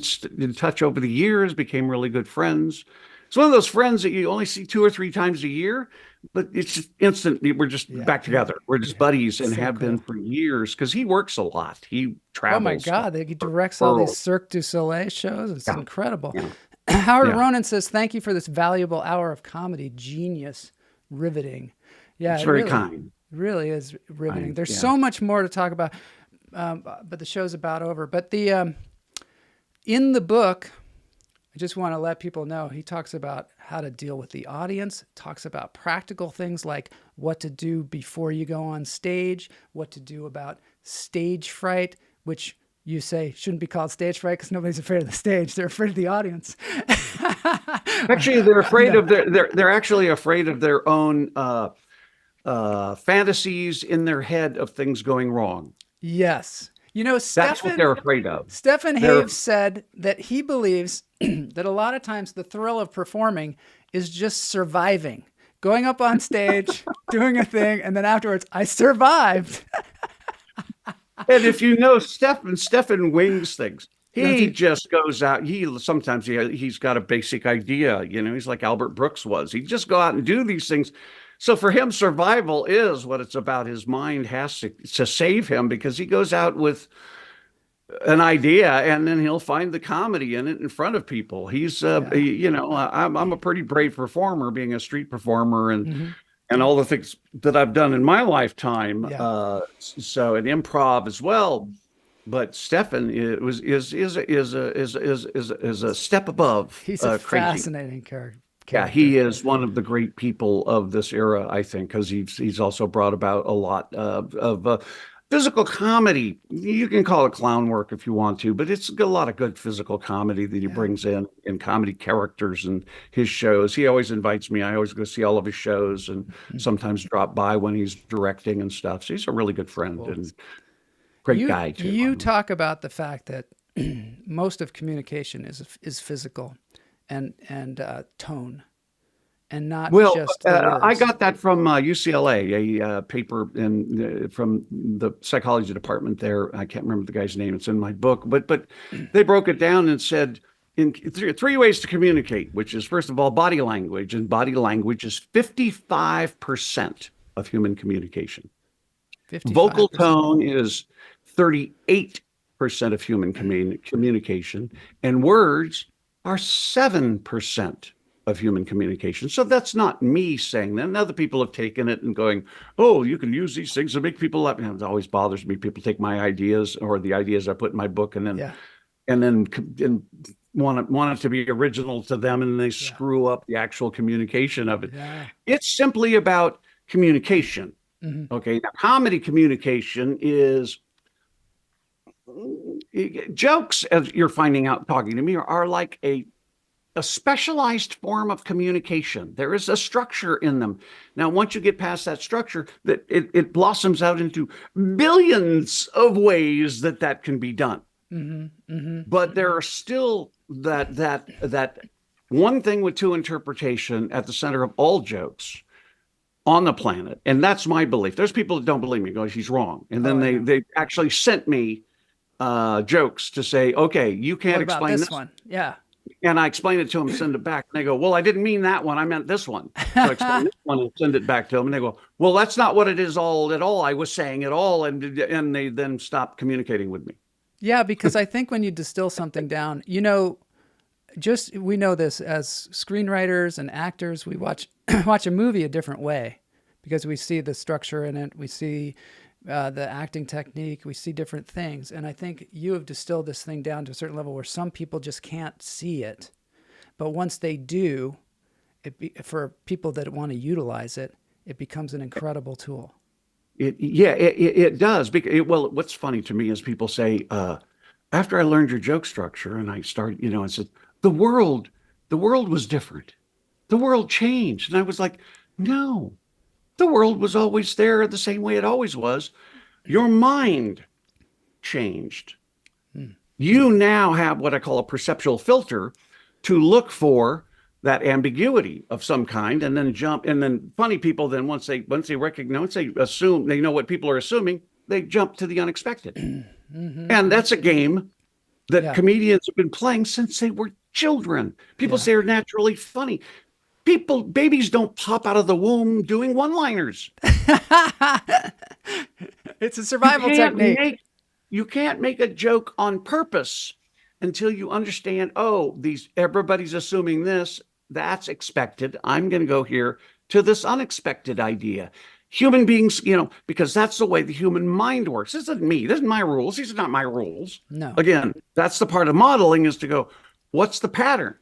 touch over the years, became really good friends. It's one of those friends that you only see 2 or 3 times a year, but it's just instant. We're just back together. We're just buddies and have been for years because he works a lot. He travels. Oh my God, he directs all these Cirque du Soleil shows. It's incredible. Yeah. Howard Ronan says, "Thank you for this valuable hour of comedy. Genius, riveting." Yeah, it's very kind. It really is riveting. There's so much more to talk about, but the show's about over. But in the book, I just want to let people know, he talks about how to deal with the audience, talks about practical things like what to do before you go on stage, what to do about stage fright, which you say shouldn't be called stage fright because nobody's afraid of the stage. They're afraid of the audience. Actually, they're afraid of they're actually afraid of their own fantasies in their head of things going wrong. Yes. That's what they're afraid of. Stephen Haves said that he believes that a lot of times the thrill of performing is just surviving, going up on stage, doing a thing, and then afterwards, I survived. And if you know Stephen wings things. He just goes out. Sometimes he's got a basic idea. He's like Albert Brooks was. He just go out and do these things. So for him, survival is what it's about. His mind has to save him because he goes out with an idea and then he'll find the comedy in it in front of people. He's, I'm a pretty brave performer, being a street performer, and and all the things that I've done in my lifetime. Yeah. So in improv as well. But Stefan is a step above. He's a crazy. fascinating character. Yeah, he is one of the great people of this era, I think, because he's also brought about a lot of physical comedy. You can call it clown work if you want to, but it's a lot of good physical comedy that he brings in comedy characters and his shows. He always invites me. I always go see all of his shows and sometimes drop by when he's directing and stuff. So he's a really good friend and great guy too. You talk about the fact that most of communication is physical and tone, and not just the words. I got that from UCLA, a paper from the psychology department there. I can't remember the guy's name. It's in my book, but they broke it down and said in three ways to communicate, which is, first of all, body language, and body language is 55% of human communication. 55%. Vocal tone is 38% of human communication, and words are 7% of human communication. So that's not me saying that. And other people have taken it and going, oh, you can use these things to make people laugh. It always bothers me. People take my ideas or the ideas I put in my book and then want it to be original to them, and they screw up the actual communication of it. Yeah. It's simply about communication. Mm-hmm. Okay. Now, comedy communication is jokes, as you're finding out talking to me, are like a specialized form of communication. There is a structure in them. Now, once you get past that structure, that it blossoms out into billions of ways that can be done. Mm-hmm. Mm-hmm. But there are still that one thing with two interpretation at the center of all jokes on the planet. And that's my belief. There's people that don't believe me, go, she's wrong. And then they actually sent me jokes to say, okay, you can't explain this one. Yeah. And I explain it to them, send it back. And they go, well, I didn't mean that one. I meant this one. So I explain this one and send it back to them. And they go, well, that's not what it is at all. I was saying it all. And they then stop communicating with me. Yeah, because I think when you distill something down, we know this as screenwriters and actors, we watch a movie a different way because we see the structure in it. We see the acting technique, we see different things. And I think you have distilled this thing down to a certain level where some people just can't see it. But once they do, for people that want to utilize it, it becomes an incredible tool. It does. Well, what's funny to me is people say, after I learned your joke structure and I started, I said, the world was different. The world changed. And I was like, no. The world was always there the same way it always was. Your mind changed. You now have what I call a perceptual filter to look for that ambiguity of some kind, and then jump. And then funny people, then once they recognize, they assume they know what people are assuming, they jump to the unexpected. Mm-hmm. And that's a game that comedians have been playing since they were children. People say are naturally funny. Babies don't pop out of the womb doing one-liners. It's a survival technique. You can't make a joke on purpose until you understand, everybody's assuming this, that's expected. I'm going to go here to this unexpected idea. Human beings, because that's the way the human mind works. This isn't me. This isn't my rules. These are not my rules. No. Again, that's the part of modeling, is to go, what's the pattern?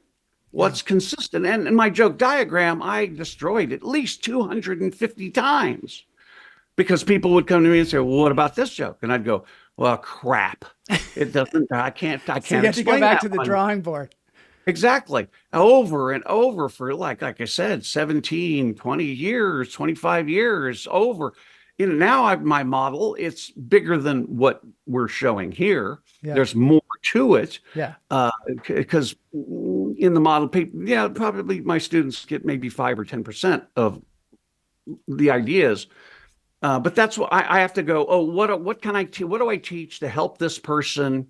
What's consistent? And in my joke diagram, I destroyed at least 250 times because people would come to me and say, well, what about this joke? And I'd go, well, crap. It doesn't, I can't so you have to go back to the drawing board. Exactly. Over and over for like I said, 17, 20 years, 25 years over. Now my model, it's bigger than what we're showing here. Yeah. There's more to it. Yeah. Because in the model, probably my students get maybe 5 or 10% of the ideas. But that's what I have to go, what can I teach? What do I teach to help this person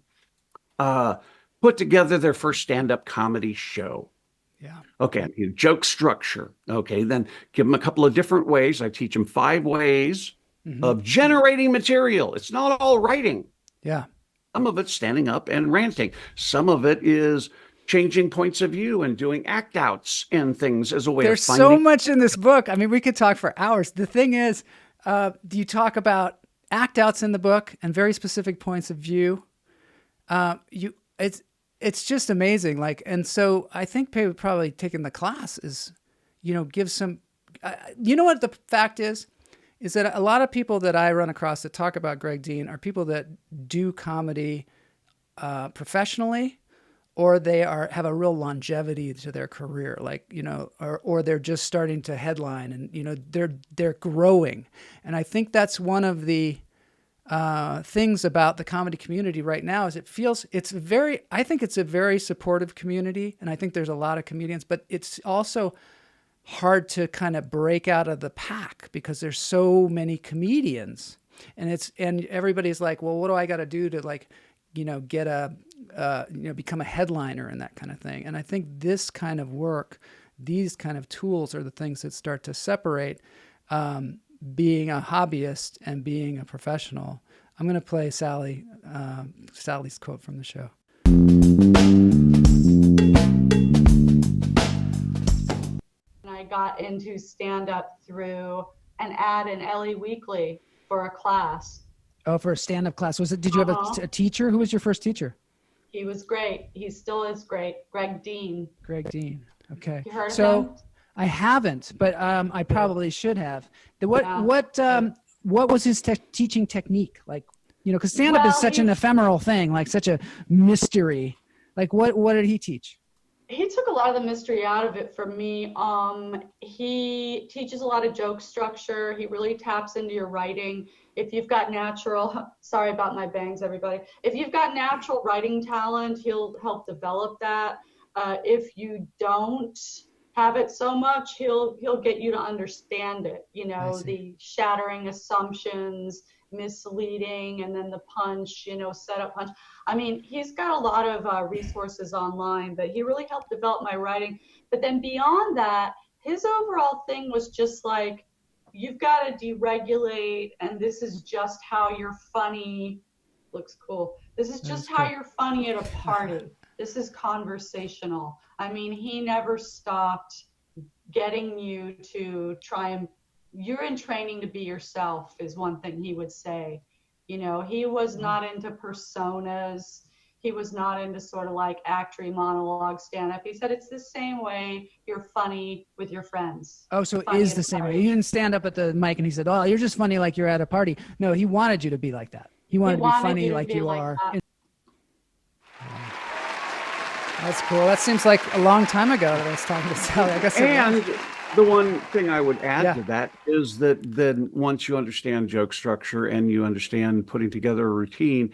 put together their first stand-up comedy show? Yeah. Okay. Joke structure. Okay. Then give them a couple of different ways. I teach them 5 ways of generating material. It's not all writing. Yeah. Some of it's standing up and ranting. Some of it is changing points of view and doing act outs and things as a way There's of finding. so much in this book. I mean, we could talk for hours. The thing is, do you talk about act outs in the book and very specific points of view? It's just amazing. Like, and so I think probably taking the class is, give some, what the fact is that a lot of people that I run across that talk about Greg Dean are people that do comedy professionally, or they have a real longevity to their career, like, or they're just starting to headline and, they're growing. And I think that's one of the things about the comedy community right now is I think it's a very supportive community. And I think there's a lot of comedians, but it's also hard to kind of break out of the pack because there's so many comedians, and everybody's like, well, what do I got to do to get become a headliner and that kind of thing. And I think this kind of work, these kind of tools are the things that start to separate being a hobbyist and being a professional. I'm going to play Sally's quote from the show. I got into stand-up through an ad in LA Weekly for a class. Oh, for a stand-up class. Did you have a teacher? Who was your first teacher? He was great. He still is great. Greg Dean. Greg Dean. Okay. You heard of him? I haven't, but I probably should have. What was his teaching technique? Like, because stand-up is such an ephemeral thing, like such a mystery. Like, what did he teach? He took a lot of the mystery out of it for me. He teaches a lot of joke structure. He really taps into your writing. If you've got sorry about my bangs, everybody. If you've got natural writing talent, he'll help develop that. If you don't have it so much, he'll get you to understand it. The shattering assumptions, misleading, and then the punch, setup punch. I mean, he's got a lot of resources online, but he really helped develop my writing. But then beyond that, his overall thing was just like, you've got to deregulate, and this is just how you're funny. Looks cool. This is just how you're funny at a party. This is conversational. I mean, he never stopped getting you to try and, you're in training to be yourself is one thing he would say. He was not into personas. He was not into sort of like actory monologue stand-up. He said it's the same way you're funny with your friends. Oh, so it is the same way. You didn't stand up at the mic and he said, oh, you're just funny like you're at a party. No, he wanted you to be like that. He wanted to be funny like you are. That's cool. That seems like a long time ago that I was talking to Sally. I guess. And the one thing I would add to that is that then once you understand joke structure and you understand putting together a routine,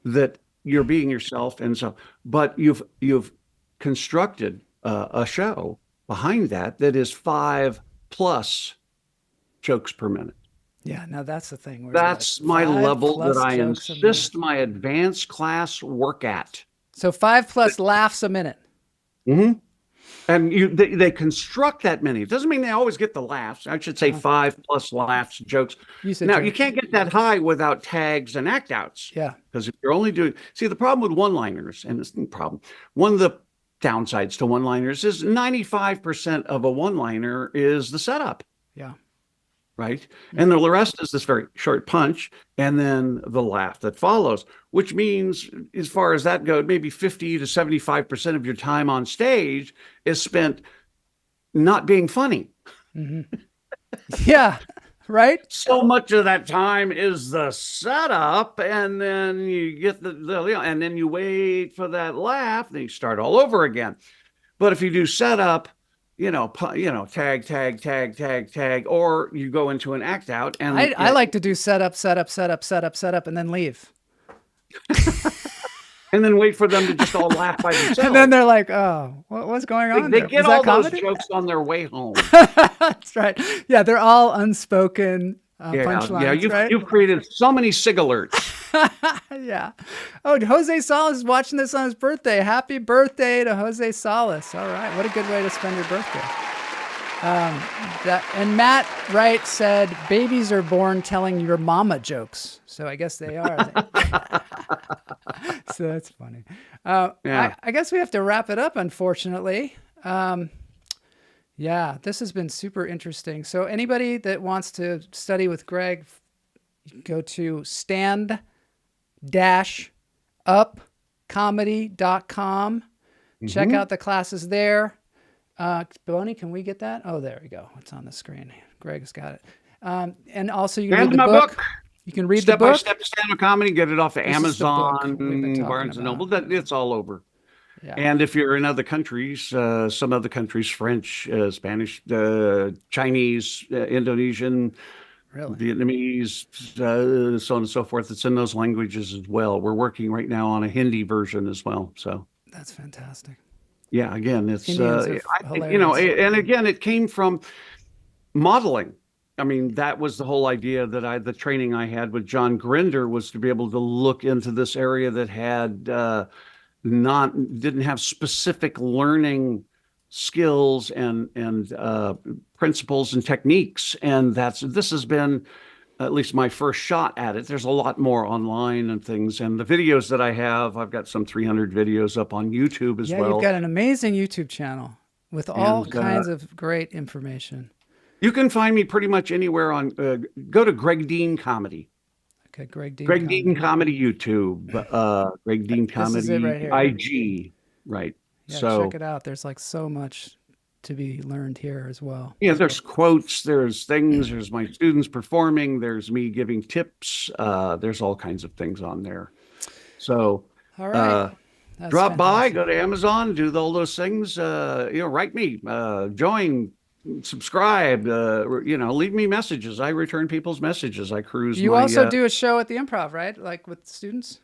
that you're being yourself, and so, but you've constructed a show behind that is 5+ jokes per minute. Yeah, now that's the thing. That's my level that I insist my advanced class work at. So 5+ laughs a minute. Mm-hmm. And they construct that many. It doesn't mean they always get the laughs. I should say 5+ laughs, jokes. Now, you can't get that high without tags and act outs. Yeah. Because if you're only doing, the problem with one-liners, and it's the problem, one of the downsides to one-liners is 95% of a one-liner is the setup. Yeah. Right. And the rest is this very short punch and then the laugh that follows, which means as far as that goes, maybe 50 to 75% of your time on stage is spent not being funny. Mm-hmm. Yeah. Right. So much of that time is the setup, and then you get and then you wait for that laugh, then you start all over again. But if you do setup, tag, or you go into an act out. And I like to do setup, and then leave. And then wait for them to just all laugh by themselves. And then they're like, oh, what's going on? They get all those jokes on their way home. That's right. Yeah, they're all unspoken punchlines. Yeah, you've created so many sig alerts. Yeah. Oh, Jose Salas is watching this on his birthday. Happy birthday to Jose Salas. All right. What a good way to spend your birthday. And Matt Wright said, babies are born telling your mama jokes. So I guess they are. So that's funny. Yeah. I guess we have to wrap it up, unfortunately. Yeah, this has been super interesting. So anybody that wants to study with Greg, go to stand-upcomedy.com. Check out the classes there. Loni, can we get that? Oh, there we go. It's on the screen. Greg's got it. And also you can read the book. You can read the book. Step by step stand-up comedy. Get it off of This is the book we've been Amazon, talking Barnes and Noble. about. It's all over. Yeah. And if you're in other countries, some other countries, French, Spanish, Chinese, Indonesian, Really? Vietnamese, so on and so forth, it's in those languages as well. We're working right now on a Hindi version as well. So That's fantastic. yeah, again, it's Indians are and again, it came from modeling. I mean, that was the whole idea that the training I had with John Grinder was to be able to look into this area that had didn't have specific learning skills and principles and techniques, and this has been at least my first shot at it. There's a lot more online and things, and the videos that I have, I've got some 300 videos up on YouTube as well. Yeah, you've got an amazing YouTube channel with all kinds of great information. You can find me pretty much anywhere on, go to Greg Dean Comedy. Okay, Greg Dean. Greg Dean Comedy YouTube, Greg Dean Comedy This is it right here. IG, right. Yeah, So check it out. There's like so much to be learned here as well. yeah, there's quotes, there's things, there's my students performing, there's me giving tips, there's all kinds of things on there. So All right. That's drop by, fantastic. go to Amazon, do all those things, write me, join, subscribe, leave me messages. I return people's messages. I cruise. You also do a show at the Improv, right? Like with students?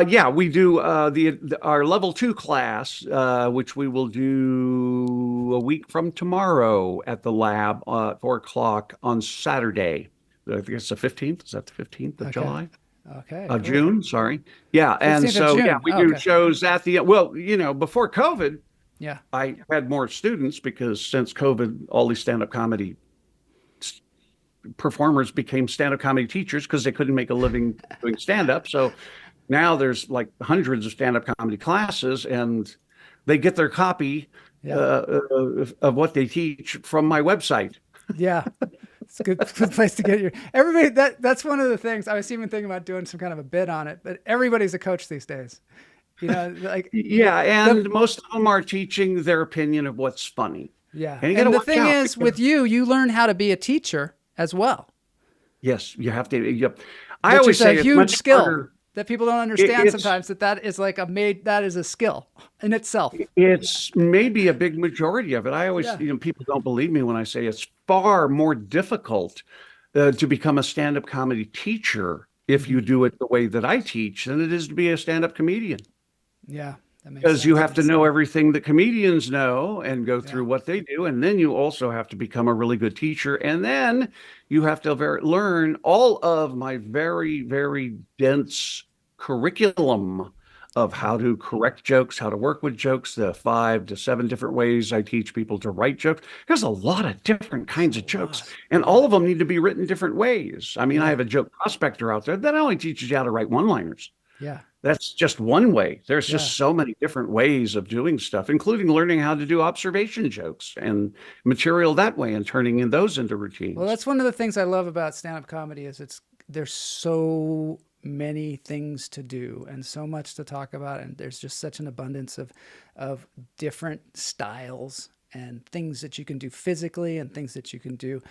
Yeah, we do our level 2 class, which we will do a week from tomorrow at the lab at 4:00 on Saturday. I think it's the 15th. Is that the 15th of July? Okay. Of June, sorry. Yeah, and 15th of so June. we do shows at the before COVID. Yeah. I had more students because since COVID, all these stand-up comedy performers became stand-up comedy teachers because they couldn't make a living doing stand-up. So now there's like hundreds of stand-up comedy classes, and they get their copy of what they teach from my website. Yeah. It's a good place to get everybody. That's one of the things I was even thinking about doing some kind of a bit on it, but everybody's a coach these days. Most of them are teaching their opinion of what's funny. Yeah. And the thing is, with you learn how to be a teacher as well. Yes, you have to. Yep. I always say it's a huge skill harder. That people don't understand sometimes, that is like that is a skill in itself. It's maybe a big majority of it. I always, people don't believe me when I say it's far more difficult to become a stand-up comedy teacher if you do it the way that I teach than it is to be a stand-up comedian. Yeah. That makes Because sense. you have to know everything that comedians know and go through what they do. And then you also have to become a really good teacher. And then you have to learn all of my very, very dense curriculum of how to correct jokes, how to work with jokes, the 5 to 7 different ways I teach people to write jokes. There's a lot of different kinds of jokes, and all of them need to be written different ways. I mean, I have a joke prospector out there that only teaches you how to write one-liners. Yeah. That's just one way. There's just so many different ways of doing stuff, including learning how to do observation jokes and material that way and turning those into routines. Well, that's one of the things I love about stand-up comedy is there's so many things to do and so much to talk about, and there's just such an abundance of different styles and things that you can do physically and things that you can do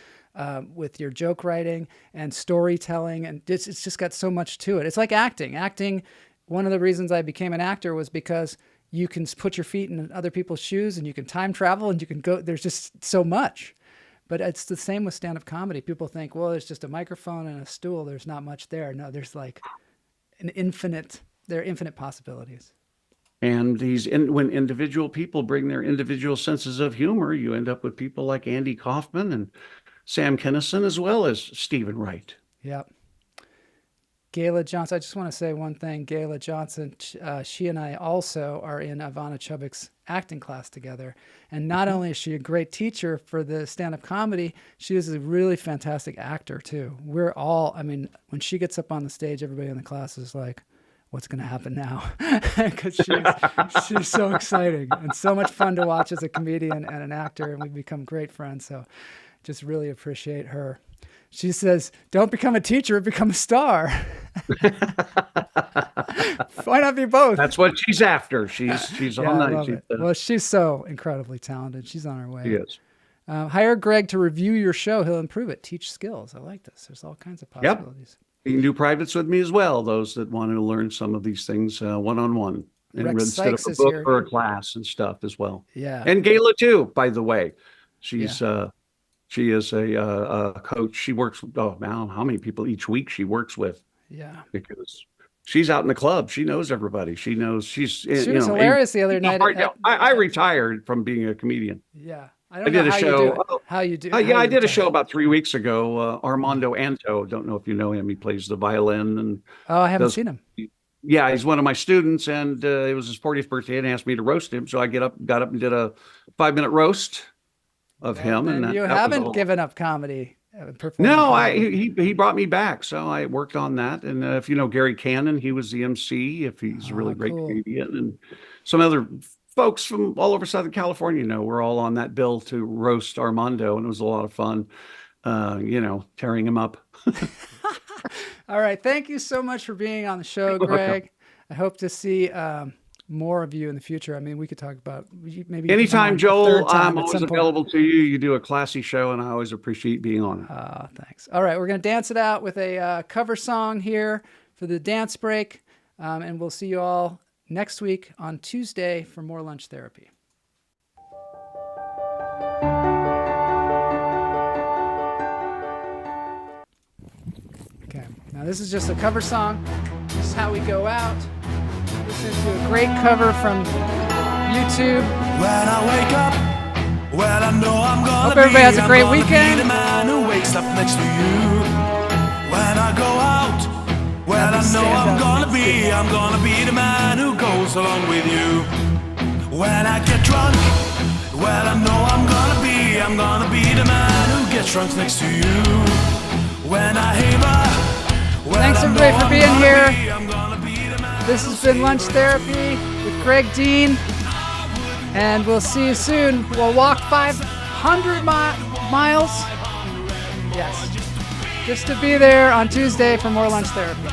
with your joke writing and storytelling, and it's just got so much to it. It's like acting. One of the reasons I became an actor was because you can put your feet in other people's shoes and you can time travel and you can go, there's just so much. But it's the same with stand-up comedy. People think, well, there's just a microphone and a stool. There's not much there. No, there's like there are infinite possibilities. And when individual people bring their individual senses of humor, you end up with people like Andy Kaufman and Sam Kinison, as well as Stephen Wright. Yep. Gayla Johnson. I just want to say one thing. Gayla Johnson, she and I also are in Ivana Chubbuck's acting class together. And not only is she a great teacher for the stand-up comedy, she is a really fantastic actor too. We're all, I mean, when she gets up on the stage, everybody in the class is like, what's going to happen now? Because she's so exciting and so much fun to watch as a comedian and an actor. And we've become great friends. So just really appreciate her. She says, don't become a teacher, become a star. Why not be both? That's what she's after. She's all night. Well, she's so incredibly talented. She's on her way. She is. Hire Greg to review your show. He'll improve it. Teach skills. I like this. There's all kinds of possibilities. Yep. You can do privates with me as well, those that want to learn some of these things one-on-one. Instead of a book or a class and stuff as well. Yeah. And Gayla too, by the way. She's she is a coach. She works with, how many people each week she works with? Yeah. Because she's out in the club. She knows everybody. She knows she was hilarious the other night. I retired from being a comedian. Yeah. I did a show. How you do? I did a show about 3 weeks ago. Armando Anto. Don't know if you know him. He plays the violin and. Oh, I haven't seen him. Yeah, he's one of my students, and it was his 40th birthday, and asked me to roast him. So I got up and did a 5-minute roast of him. And you haven't given up comedy. No, he brought me back, so I worked on that. And if you know Gary Cannon, he was the MC. If he's a really great comedian, and some other folks from all over Southern California, we're all on that bill to roast Armando, and it was a lot of fun. Tearing him up. All right, thank you so much for being on the show, Greg. I hope to see more of you in the future. I mean, we could talk about maybe anytime, Joel. I'm always available to you. You do a classy show, and I always appreciate being on it. Thanks. All right, we're going to dance it out with a cover song here for the dance break, and we'll see you all next week on Tuesday for more Lunch Therapy. Okay, now this is just a cover song. This is how we go out. Listen to a great cover from YouTube. When I wake up, well, I know I'm gonna hope everybody has a great weekend. Be the man who wakes up next to you. When I go out, well, I know I'm gonna be the man who goes along with you. When I get drunk, well, I know I'm gonna be the man who gets drunk next to you. When I haver, well, thanks everybody for being here. This has been Lunch Therapy with Greg Dean, and we'll see you soon. We'll walk 500 miles. Yes, just to be there on Tuesday for more Lunch Therapy.